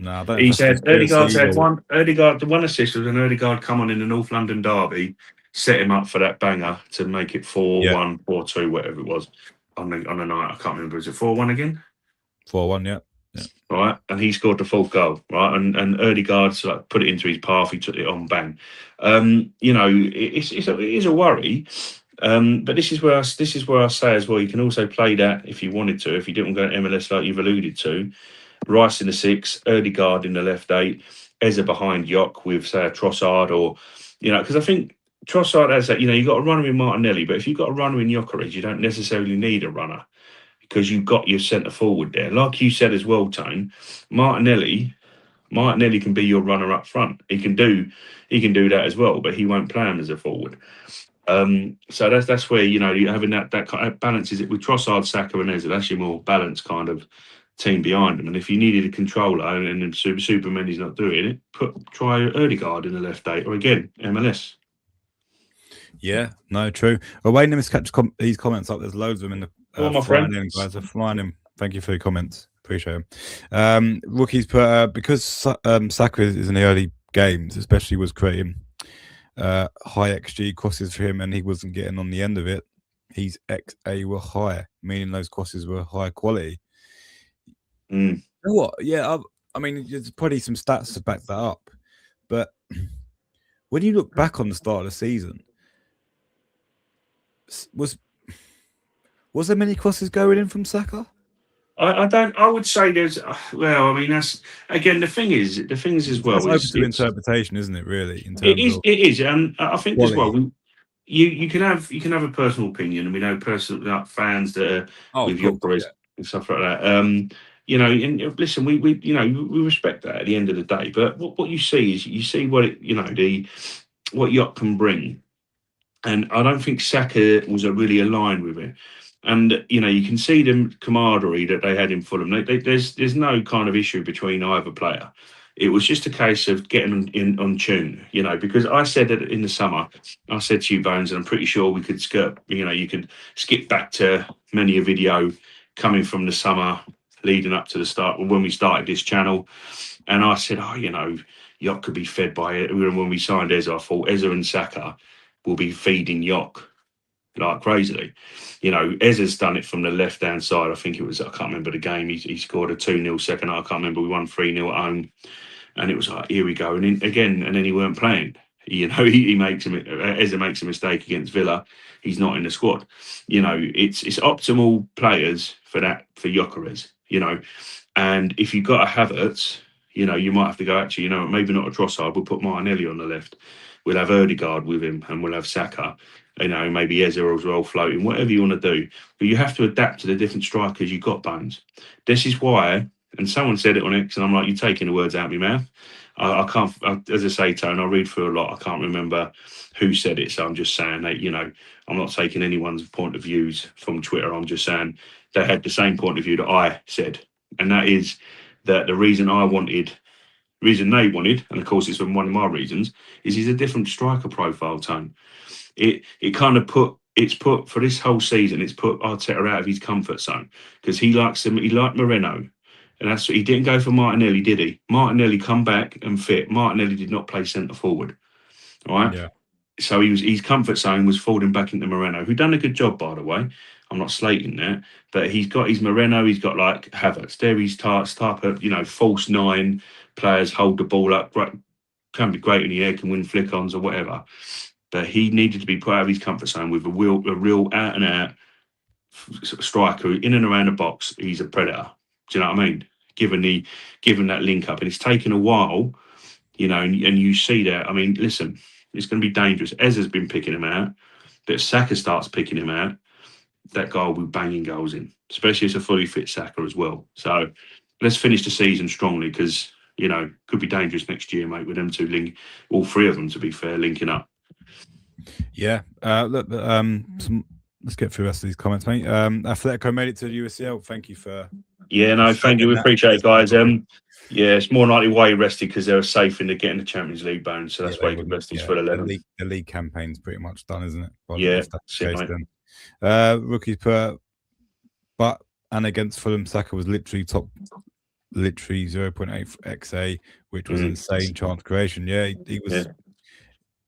No, I don't. He said Odegaard's had one. The one assist was an Odegaard come on in the North London derby, set him up for that banger to make it 4-1, 4-2, whatever it was on the night. I can't remember. Was it 4-1 again? 4-1, yeah. Right, and he scored the fourth goal. Right, and Odegaard put it into his path. He took it on, bang. You know, it is a worry. But this is where I say as well. You can also play that if you wanted to. If you didn't go to MLS like you've alluded to. Rice in the 6, Odegaard in the left 8, Eza behind Jock with, say, a Trossard, or, because I think Trossard has that, you've got a runner in Martinelli, but if you've got a runner in Gyökeres, you don't necessarily need a runner because you've got your centre forward there. Like you said as well, Tone, Martinelli can be your runner up front. He can do that as well, but he won't play him as a forward. So that's where, you're having that kind of balances it with Trossard, Saka and Eza. That's your more balanced kind of team behind them. And if you needed a controller and Superman is not doing it, try Odegaard in the left 8, or again MLS. Yeah, no, true. Well, waiting to catch these comments up. There's loads of them in the my flying friend. in, guys. They're flying in. Thank you for your comments. Appreciate them. Rookies put because Saka is in the early games, especially, was creating high XG crosses for him, and he wasn't getting on the end of it. His XA were high, meaning those crosses were high quality. You know what? Yeah, I mean, there's probably some stats to back that up, but when you look back on the start of the season, was there many crosses going in from Saka? I would say there's. Well, I mean, that's again the thing is as well. It's open to interpretation, isn't it? Really, in terms it is, and I think quality. As well. You can have a personal opinion, and we know personal fans that are with Gyökeres and stuff like that. And listen, we respect that at the end of the day. But what you see is what what Jock can bring, and I don't think Saka was really aligned with it. And you can see the camaraderie that they had in Fulham. There's no kind of issue between either player. It was just a case of getting on tune, because I said that in the summer, I said to you, Bones, and I'm pretty sure we could you could skip back to many a video coming from the summer leading up to the start when we started this channel. And I said, Jock could be fed by it. When we signed Eza, I thought Eza and Saka will be feeding Jock like crazily. Eza's done it from the left-hand side. I think it was, I can't remember the game. He scored a 2-0 second. I can't remember. We won 3-0 at home. And it was like, here we go. And then he weren't playing. He makes Eza makes a mistake against Villa. He's not in the squad. It's optimal players for Gyökeres, And if you've got a Havertz, you might have to go, actually, maybe not a Trossard. We'll put Martinelli on the left. We'll have Odegaard with him, and we'll have Saka. Maybe Eza as well floating, whatever you want to do. But you have to adapt to the different strikers you've got, Bones. This is why, and someone said it on X, and I'm like, you're taking the words out of my mouth. I can't, as I say, Tone, I read through a lot. I can't remember who said it. So I'm just saying that, I'm not taking anyone's point of views from Twitter. I'm just saying they had the same point of view that I said. And that is that the reason they wanted, and of course it's one of my reasons, is he's a different striker profile, Tone. It kind of it's put for this whole season, it's put Arteta out of his comfort zone because he liked Moreno. And that's he didn't go for Martinelli, did he? Martinelli come back and fit. Martinelli did not play centre forward. All right. Yeah. So his comfort zone was falling back into Moreno, who done a good job, by the way. I'm not slating that, but he's got his Moreno, he's got like Havertz. There he's type of, false nine players, hold the ball up, can be great in the air, can win flick-ons or whatever. But he needed to be put out of his comfort zone with a real out and out striker in and around the box. He's a predator. Do you know what I mean? Given that link up, and it's taken a while, and you see that. I mean, listen, it's going to be dangerous. Ezra's been picking him out, but if Saka starts picking him out, that guy will be banging goals in, especially as a fully fit Saka as well. So let's finish the season strongly because, could be dangerous next year, mate, with them two all three of them, to be fair, linking up. Yeah. Let's get through the rest of these comments, mate. Atletico made it to the UCL. Thank you for. Yeah, no, thank you. We appreciate it, guys. Yeah, it's more likely why he rested because they were safe in the getting the Champions League bound, so that's why he rested his full 11. The league campaign's pretty much done, isn't it? Rookies but against Fulham, Saka was literally 0.8 XA, which was insane chance creation. Yeah, he was. Yeah.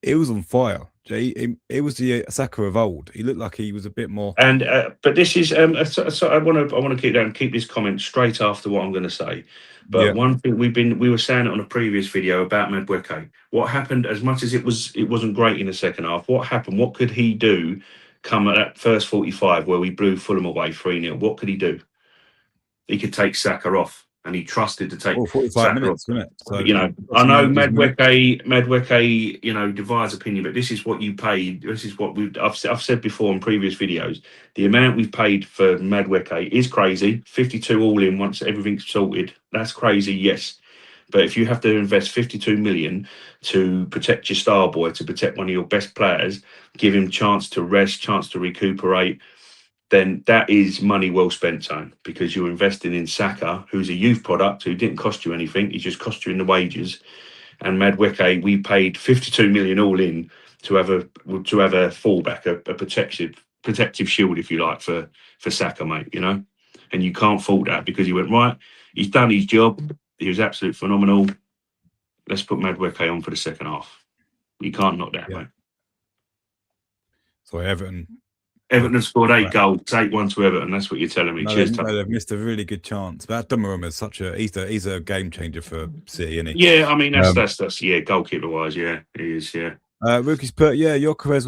It was on fire. It was the Saka of old. He looked like he was a bit more. And but this is so I want to keep this comment straight after what I'm going to say. But one thing we were saying it on a previous video about Madueke. What happened? As much as it wasn't great in the second half. What happened? What could he do? Come at that first 45 where we blew Fulham away 3-0. What could he do? He could take Saka off. And he trusted to take 45 minutes, wasn't it? So, I know Madueke, divides opinion, but this is what you paid. This is what I've said before in previous videos. The amount we've paid for Madueke is crazy. 52 all in once everything's sorted. That's crazy, yes. But if you have to invest 52 million to protect your star boy, to protect one of your best players, give him chance to rest, chance to recuperate, then that is money well spent, Tone, because you're investing in Saka, who's a youth product, who didn't cost you anything. He just cost you in the wages. And Madueke, we paid 52 million all in to have a fallback, a protective shield, if you like, for Saka, mate, And you can't fault that because he went, right, he's done his job. He was absolutely phenomenal. Let's put Madueke on for the second half. You can't knock that, mate. So Everton scored 8 goals, 8-1 to Everton. That's what you're telling me. Cheers, they've missed a really good chance. But Donnarumma is he's a game changer for City, isn't he? Yeah, I mean that's goalkeeper wise, yeah, he is, yeah. Rookies put, Gyökeres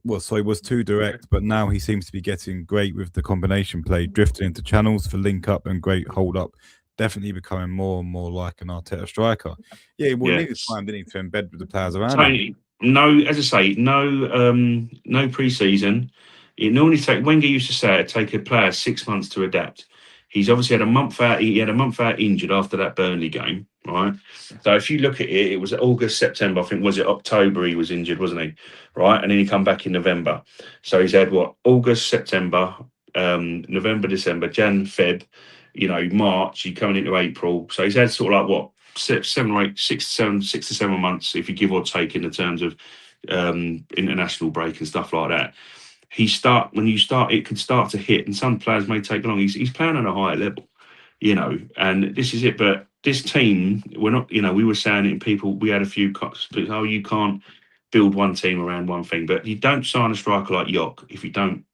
was too direct, but now he seems to be getting great with the combination play, drifting into channels for link up and great hold up. Definitely becoming more and more like an Arteta striker. Yeah, he needed time, didn't he, to embed with the players around him. No, as I say, no pre-season. It normally Wenger used to say it take a player 6 months to adapt. He's obviously had a month out. He had a month out injured after that Burnley game, right? So if you look at it, it was August, September. I think was it October he was injured, wasn't he? Right, and then he come back in November. So he's had August, September, November, December, Jan, Feb. March. He coming into April. So he's had sort of like 6 to 7 months, if you give or take, in the terms of international break and stuff like that. It can start to hit, and some players may take long. He's playing on a higher level, and this is it. But this team, we're not, we were saying it, and people, we had a few, you can't build one team around one thing, but you don't sign a striker like Yok if you don't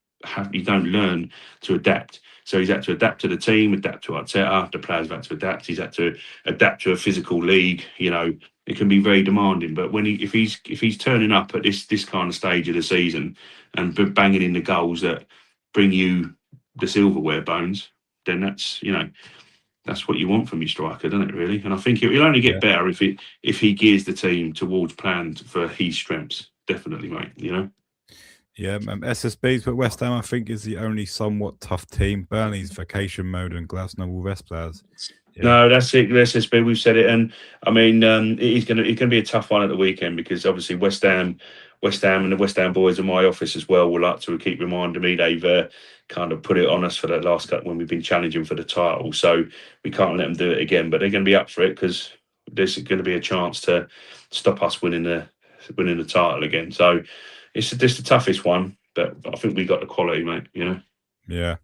learn to adapt. So he's had to adapt to the team, adapt to Arteta. The players have had to adapt. He's had to adapt to a physical league. It can be very demanding. But if he's turning up at this kind of stage of the season and banging in the goals that bring you the silverware bones, then that's what you want from your striker, doesn't it? Really, and I think he'll only get better if he gears the team towards plan for his strengths. Definitely, mate. Yeah, SSB's, but West Ham, I think, is the only somewhat tough team. Burnley's vacation mode and Glasgow will rest players. No, that's it. Let's just be. We've said it, and I mean, it's going to be a tough one at the weekend because obviously West Ham, and the West Ham boys in my office as well will like to keep reminding me they've kind of put it on us for the last cut when we've been challenging for the title. So we can't let them do it again. But they're going to be up for it because there's going to be a chance to stop us winning the title again. So it's just the toughest one, but I think we got the quality, mate. You know. Yeah.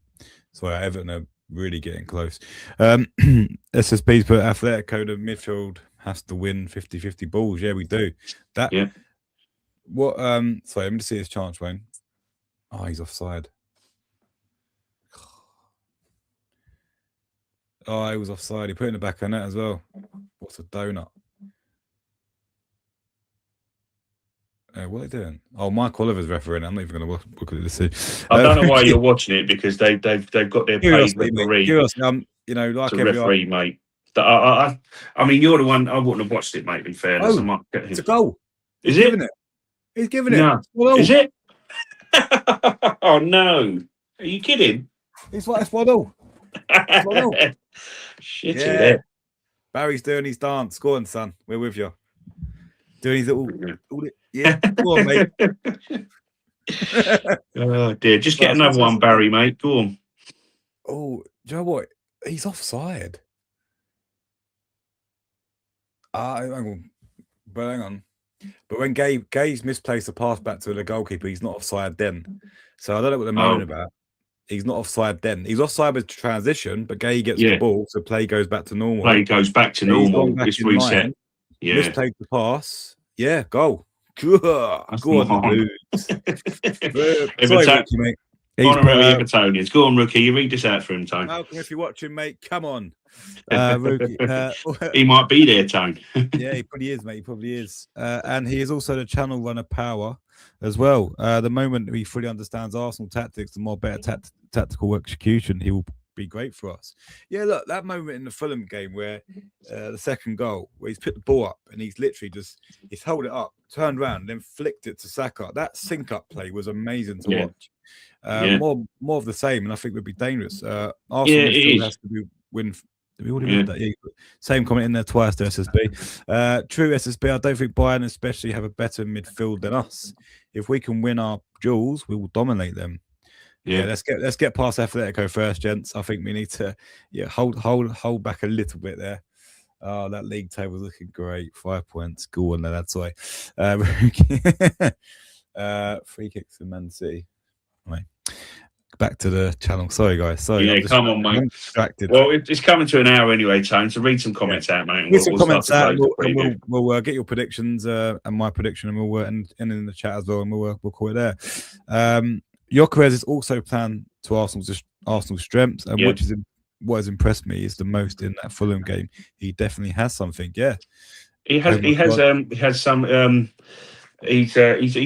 So Everton are really getting close. SSB's put Atletico, the midfield has to win 50-50 balls. Yeah, we do. That. Yeah. What? Sorry, let me just see his chance, Wayne. Oh, he's offside. Oh, he was offside. He put it in the back of net as well. What's a donut? What are they doing? Oh, Mike Oliver's refereeing. I'm not even going to look at this. I don't know why you're watching it because they've got their paid referee. You know, like every referee, mate. I mean, you're the one. I wouldn't have watched it, mate. In fairness, it's a goal. Is it? He's giving it. No. Is it? Oh no! Are you kidding? It's 1-0. Shit, yeah. Barry's doing his dance. Go on, son. We're with you. Doing his little yeah. Go on, mate. Oh dear. Just get another one, Barry, mate. Go on. Oh, do you know what? He's offside. Hang on. But when Gay's misplaced the pass back to the goalkeeper, he's not offside then. So I don't know what they're moaning about. He's not offside then. He's offside with transition, but Gay gets the ball, so play goes back to normal. Play goes back to normal. It's reset. Yeah. Misplayed the pass. Yeah, goal. Go on, Sorry, mate. Honorary Evertonians. Go on, Rookie. You read this out for him, Tone. Malcolm, if you're watching, mate, come on. Rookie, he might be there, Tone. Yeah, he probably is, mate. He probably is. And he is also the channel runner power as well. The moment he fully understands Arsenal tactics, the more better tactical execution, he will be great for us. Yeah, look, that moment in the Fulham game where the second goal, where he's put the ball up and he's literally he's held it up, turned around, then flicked it to Saka. That sync-up play was amazing to watch. More of the same, and I think would be dangerous. Arsenal still has to win. Did we already read that? Yeah. Same comment in there twice to SSB. True SSB, I don't think Bayern especially have a better midfield than us. If we can win our duels, we will dominate them. Yeah, let's get past Atletico first, gents. I think we need to hold back a little bit there. Oh, that league table's looking great. 5 points. Go on there, that's why. 3 kicks in Man City. Right. Back to the channel. Sorry, guys. Sorry. Yeah, come on, mate. I'm distracted. Well, it's coming to an hour anyway, Tone. So read some comments out, mate. Get some comments out. We'll get your predictions and my prediction, and we'll end in the chat as well, and we'll call it there. Gyökeres is also planned to Arsenal's strengths, and what has impressed me is the most in that Fulham game. He definitely has something. Yeah, he has some. He's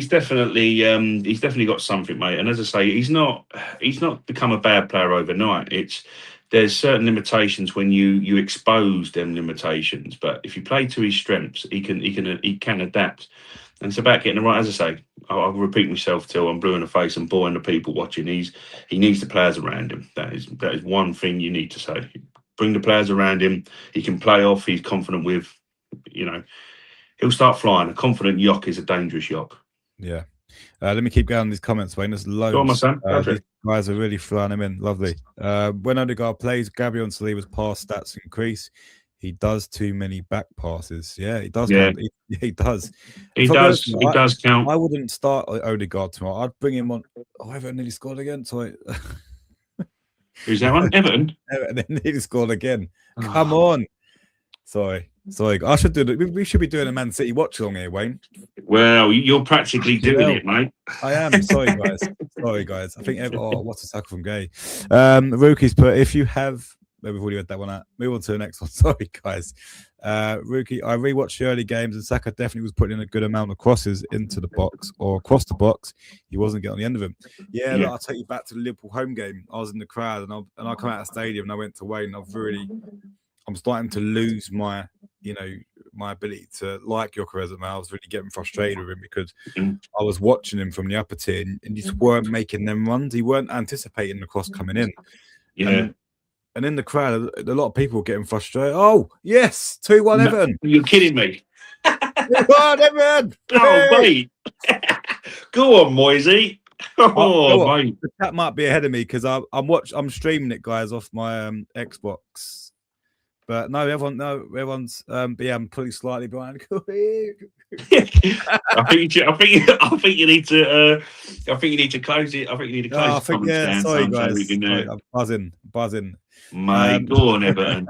definitely got something, mate. And as I say, he's not become a bad player overnight. There's certain limitations when you expose them limitations, but if you play to his strengths, he can adapt. And it's about getting the right. As I say, I'll repeat myself till I'm blue in the face and boring the people watching. He needs the players around him. That is one thing you need to say. Bring the players around him. He can play off. He's confident with, he'll start flying. A confident Yock is a dangerous Yock. Yeah. Let me keep going on these comments, Wayne. There's loads. Go on, my son. These guys are really flying him in. Lovely. When Odegaard plays, Gabriel and Saliba's pass stats increase. He does too many back passes. Yeah, he does. Yeah. He does. He does count. I wouldn't start Odegaard tomorrow. I'd bring him on. Oh, Everton nearly scored again. Sorry. Who's that one? Everton? Everton nearly scored again. Come on. Sorry. I should do. We should be doing a Man City watch along here, Wayne. Well, you're practically doing it, mate. I am. Sorry, guys. I think. What's a tackle from Gay? Rookie's put. If you have, we've already read that one out. Move on to the next one. Sorry, guys. Rookie, I rewatched the early games, and Saka definitely was putting in a good amount of crosses into the box or across the box. He wasn't getting on the end of them. Yeah. Look, I'll take you back to the Liverpool home game. I was in the crowd, and I come out of the stadium, and I went to Wayne. I'm starting to lose my ability to like Gyökeres. I was really getting frustrated with him because I was watching him from the upper tier and he just weren't making them runs. He weren't anticipating the cross coming in. Yeah. and in the crowd, a lot of people getting frustrated. Oh, yes, 2-1 Everton. You're kidding me. 2-1 Everton. Oh, Hey! mate. Go on, Moisey. Oh, mate. The chat might be ahead of me because I'm streaming it, guys, off my Xbox. But no, everyone's but yeah, I'm pretty slightly behind. I think you need to close it. I think you need to close the comments down. Sorry, guys. So we can, I'm buzzing. Mate, go on, Everton.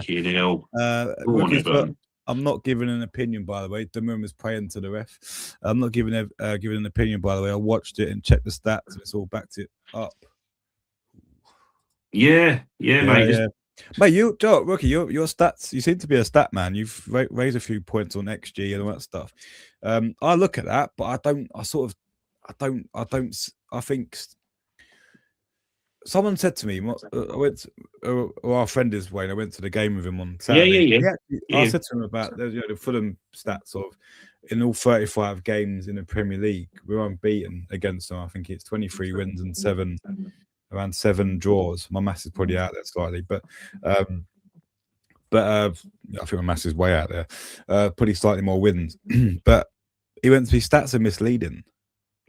Kidding hell. Go on, Everton. I'm not giving an opinion, by the way. The moon was praying to the ref. I'm not giving an opinion, by the way. I watched it and checked the stats, and it's all backed it up. Yeah, mate. Yeah. Mate, Rookie, your stats, you seem to be a stat man. You've raised a few points on XG and all that stuff. I look at that, but I think someone said to me, our friend is Wayne, I went to the game with him on Saturday. I said to him about the Fulham stats of in all 35 games in the Premier League, we're unbeaten against them. I think it's 23 wins and around 7 draws. My maths is probably out there slightly, but I think my maths is way out there. Pretty slightly more wins, but he went to his stats are misleading.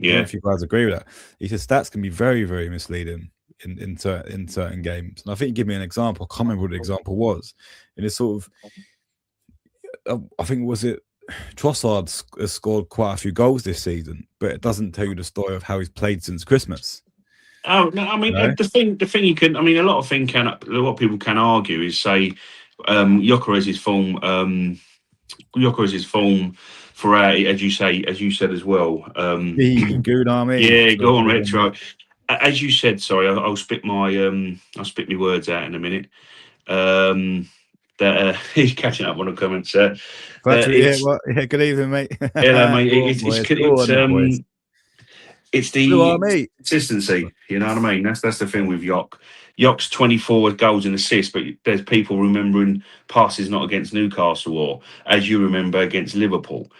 I don't know if you guys agree with that. He said stats can be very, very misleading in certain games. And I think he gave me an example. I can't remember what the example was. And it's sort of, I think was it Trossard has scored quite a few goals this season, but it doesn't tell you the story of how he's played since Christmas. Oh no! I mean, the thing you can. I mean, a lot of people can argue is say, Gyökeres's form throughout, as you said as well. Gooner, mate. Yeah, go on, retro. As you said, sorry, I'll spit my words out in a minute. That he's catching up on the comments. Good evening, mate. Hello, mate. It's the consistency, you know what I mean? That's the thing with Yock's 24 goals and assists, but there's people remembering passes not against Newcastle or, as you remember, against Liverpool.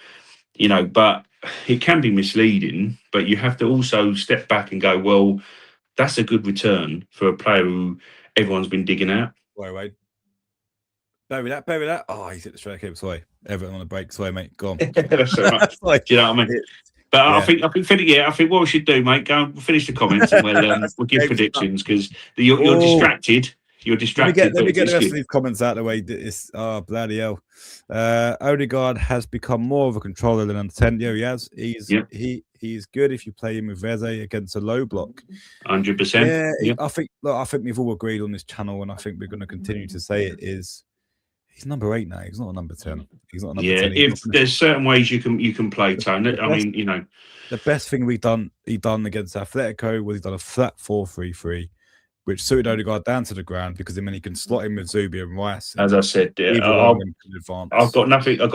You know, but it can be misleading, but you have to also step back and go, well, that's a good return for a player who everyone's been digging out. Wait. Bury that. Oh, he's hit the strike. Sorry. Everyone on the break. Sorry, mate. Go on. That's so much. Do you know what I mean? But I think what we should do, mate, go and finish the comments and we'll give predictions because you're distracted. You're distracted. Let me get the rest of these comments out of the way. Bloody hell. Odegaard has become more of a controller than under 10. Yeah, he has. He's good if you play him with Reze against a low block. 100%. Yeah. I think we've all agreed on this channel, and I think we're going to continue to say it is. He's number 8 now. He's not a number 10. He's not a number 10. If there's certain ways you can play Tone. I mean, you know, the best thing he done against Atletico was he done a flat 4-3-3, which suited Odegaard down to the ground because then he can slot in with Zubi and Rice. As I said, I've got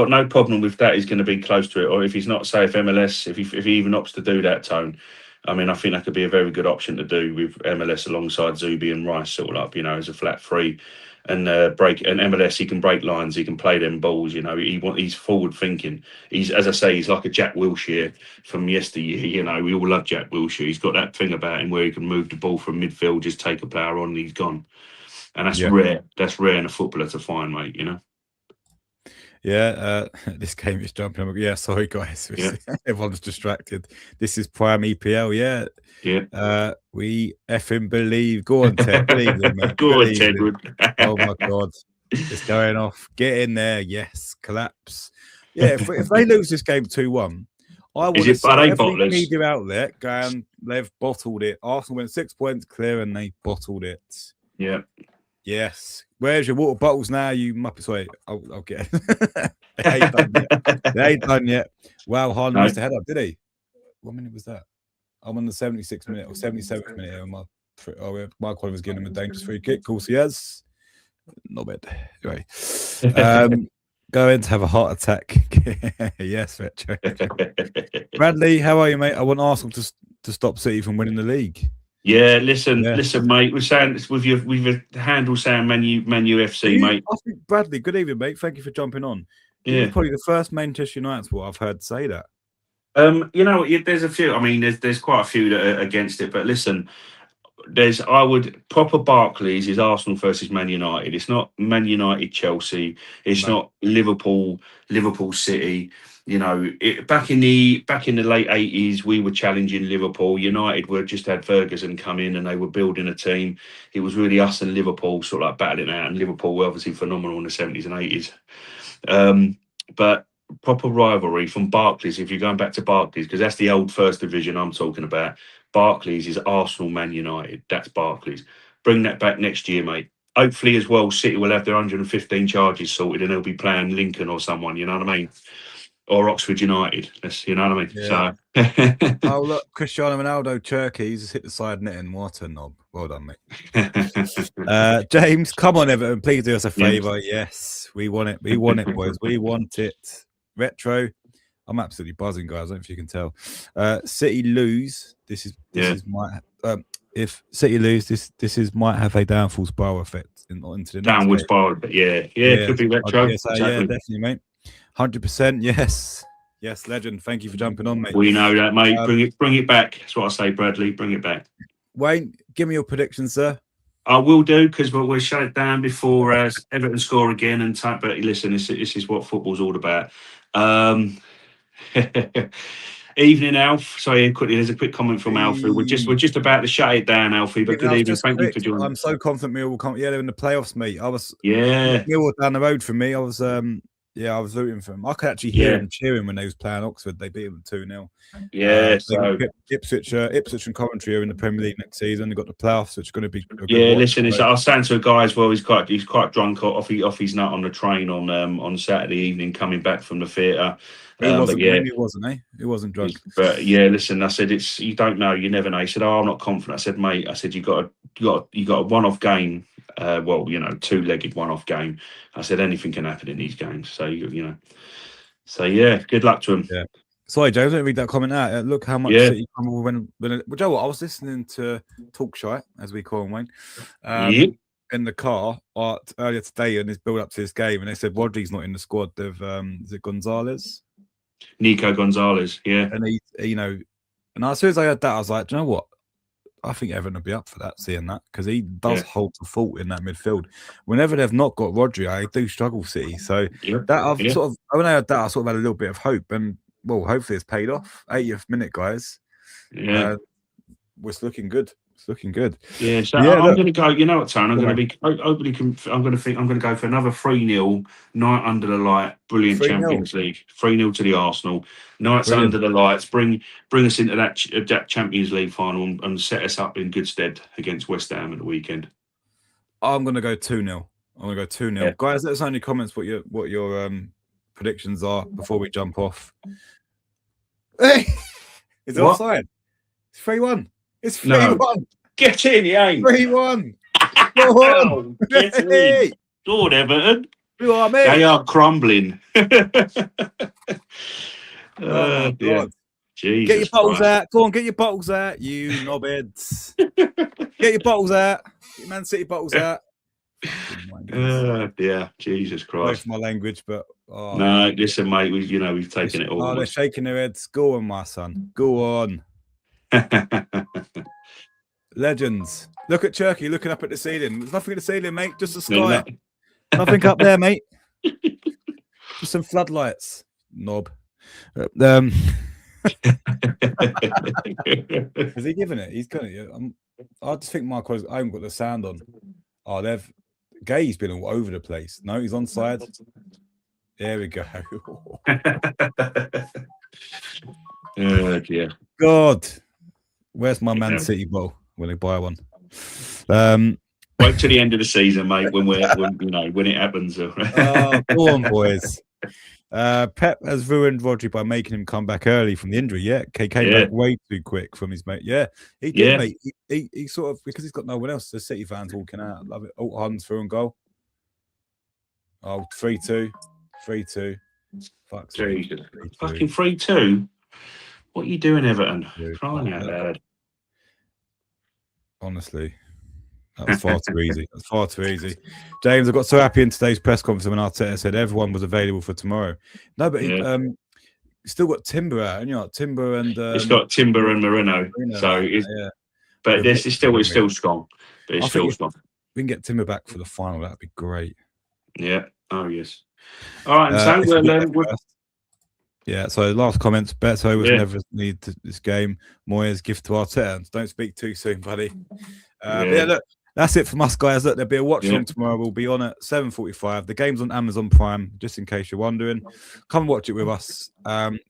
no problem with that. He's going to be close to it, or if he's not safe MLS, if he even opts to do that, Tone. I mean, I think that could be a very good option to do with MLS alongside Zubi and Rice all up, you know, as a flat 3. And MLS, he can break lines, he can play them balls. You know, he's forward thinking. He's, as I say, he's like a Jack Wilshere from yesteryear. You know, we all love Jack Wilshere. He's got that thing about him where he can move the ball from midfield, just take a player on, and he's gone. And that's rare. That's rare in a footballer to find, mate. You know. Yeah, this game is jumping. Yeah, sorry guys, everyone's distracted. This is prime EPL. Yeah. We effing believe. Go on, Ted. Believe them, man. Go on, Tedward. Oh my God, it's going off. Get in there. Yes, collapse. Yeah, if they lose this game 2-1, I want to see every media outlet going. They've bottled it. Arsenal went 6 points clear, and they bottled it. Yeah. Yes. Where's your water bottles now, you muppets? Wait, I'll get it. They ain't done yet. Wow, Haaland missed a head up, did he? What minute was that? I'm on the 76th minute or 77th minute. And my colleague was giving him a dangerous free kick. Of course, he has. Not bad. Anyway, going to have a heart attack. Yes, Retro. Bradley, how are you, mate? I want Arsenal to stop City from winning the league. Yeah, listen, mate. We're saying this with your handle saying Manu FC, mate. I think Bradley. Good evening, mate. Thank you for jumping on. You're probably the first Manchester United supporter I've heard say that. You know, there's a few. I mean, there's quite a few that are against it. But listen, I would proper Barclays is Arsenal versus Man United. It's not Man United Chelsea. It's No. not Liverpool City. You know, back in the late 80s, we were challenging Liverpool. United were just had Ferguson come in and they were building a team. It was really us and Liverpool sort of like battling out, and Liverpool were obviously phenomenal in the 70s and 80s. But proper rivalry from Barclays, if you're going back to Barclays, because that's the old first division I'm talking about. Barclays is Arsenal, Man United. That's Barclays. Bring that back next year, mate. Hopefully, as well, City will have their 115 charges sorted and they'll be playing Lincoln or someone, you know what I mean? Or Oxford United. That's, you know what I mean? Yeah. So. Oh, look, Cristiano Ronaldo, Turkey. He's just hit the side netting. What a knob. Well done, mate. James, come on, Everton. Please do us a favour. Yes, we want it. We want it, boys. We want it. Retro. I'm absolutely buzzing, guys. I don't know if you can tell. City lose. This is my if City lose, this is might have a downfall spiral effect into the next Downward game. spiral. Yeah, could be Retro. Exactly. Yeah, definitely, mate. 100%. Yes, legend. Thank you for jumping on, mate. We know that, mate. Bring it back. That's what I say, Bradley. Bring it back. Wayne, give me your prediction, sir. I will do, because we'll shut it down before Everton score again. And but listen, this is what football's all about. Evening, Alf. Sorry, quickly. There's a quick comment from Alfie. We're just about to shut it down, Alfie. But good evening. Thank you for joining. I'm so confident Millwall will come. Yeah, they're in the playoffs, mate. Yeah. Millwall down the road from me. I was rooting for them. I could actually hear them cheering when they was playing Oxford. They beat them 2-0. Yeah, so Ipswich and Coventry are in the Premier League next season. They've got the playoffs, which is going to be listen, I was saying to a guy as well, he's quite drunk off his nut on the train on Saturday evening coming back from the theatre. He wasn't, He wasn't drunk. But yeah, listen, I said, you don't know, you never know. He said, I'm not confident. I said, mate, you got a one-off game. Two-legged one-off game. I said anything can happen in these games. So So yeah, good luck to him. Yeah. Sorry, James, don't read that comment out. Look how much City when you know what? I was listening to Talk Shy, as we call him, Wayne. In the car earlier today in his build up to this game, and they said Rodri's not in the squad. Of is it Gonzalez? Nico Gonzalez, yeah. And he and as soon as I heard that, I was like, do you know what? I think Everton will be up for that, seeing that, because he does hold the fort in that midfield. Whenever they've not got Rodri, I do struggle, City. So when I heard that, I sort of had a little bit of hope, and well, hopefully it's paid off. 80th minute, guys. Yeah, it's looking good. It's looking good. Yeah, so I'm going to go. You know what, Tone? I'm going to go for another 3-0 night under the light. Brilliant 3-0. Champions League. 3-0 to the Arsenal. Nights under the lights. Bring us into that Champions League final and set us up in good stead against West Ham at the weekend. I'm going to go 2-0. I'm going to go 2-0. Yeah. Guys, let us know in the comments what your predictions are before we jump off. Hey, is it offside? It's 3-1. It's 3-1. No. Get in, you ain't. 3-1. Go on. Get in. Lord Everton. They are crumbling. Oh, God. Jesus, get your bottles out. Go on, get your bottles out, you knobheads. Get your bottles out. Get your Man City bottles out. Yeah, Jesus Christ. Sorry for my language, but no, listen, mate. We've taken it all. Oh, they're shaking their heads. Go on, my son. Go on. Legends. Look at Turkey looking up at the ceiling. There's nothing at the ceiling, mate. Just the sky. Nothing up there, mate. Just some floodlights. Knob. Is he giving it? He's got it. I just think Marco's. I haven't got the sound on. Oh, Gay's been all over the place. No, he's on side. There we go. Oh dear. God. Where's my Man City ball? When I buy one. Wait till the end of the season, mate. When it happens. Go on, boys. Pep has ruined Rodri by making him come back early from the injury. Yeah, he came back way too quick from his mate. Yeah, he did, mate. He sort of, because he's got no one else. The City fans walking out. I love it. Hans through and goal. 3-2. 3-2. Fuck. Fucking 3-2. What are you doing, Everton? Crying out loud. Honestly, that was far too easy. That's far too easy. James, I got so happy in today's press conference when Arteta said everyone was available for tomorrow. No, but he still got Timber out, and Timber and it's got Timber and Moreno. So But this is still strong. But it's still strong. We can get Timber back for the final. That'd be great. Yeah. Oh yes. All right. And so yeah. So last comments. Beto was never need to this game. Moyes gift to Arteta. Don't speak too soon, buddy. But yeah, look, that's it from us, guys. Look, there'll be a watch along tomorrow. We'll be on at 7:45. The game's on Amazon Prime, just in case you're wondering. Come and watch it with us.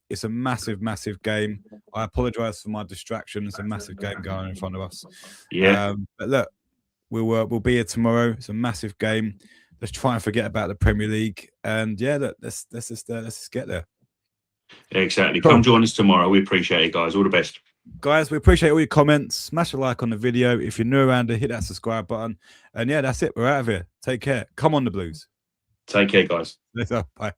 It's a massive, massive game. I apologise for my distraction. It's a massive game going on in front of us. But look, we'll be here tomorrow. It's a massive game. Let's try and forget about the Premier League. And yeah, look, let's just get there. Exactly. Come join us tomorrow. We appreciate it, guys. All the best. Guys, we appreciate all your comments. Smash a like on the video. If you're new around here, hit that subscribe button. And yeah, that's it. We're out of here. Take care. Come on, the Blues. Take care, guys. Bye.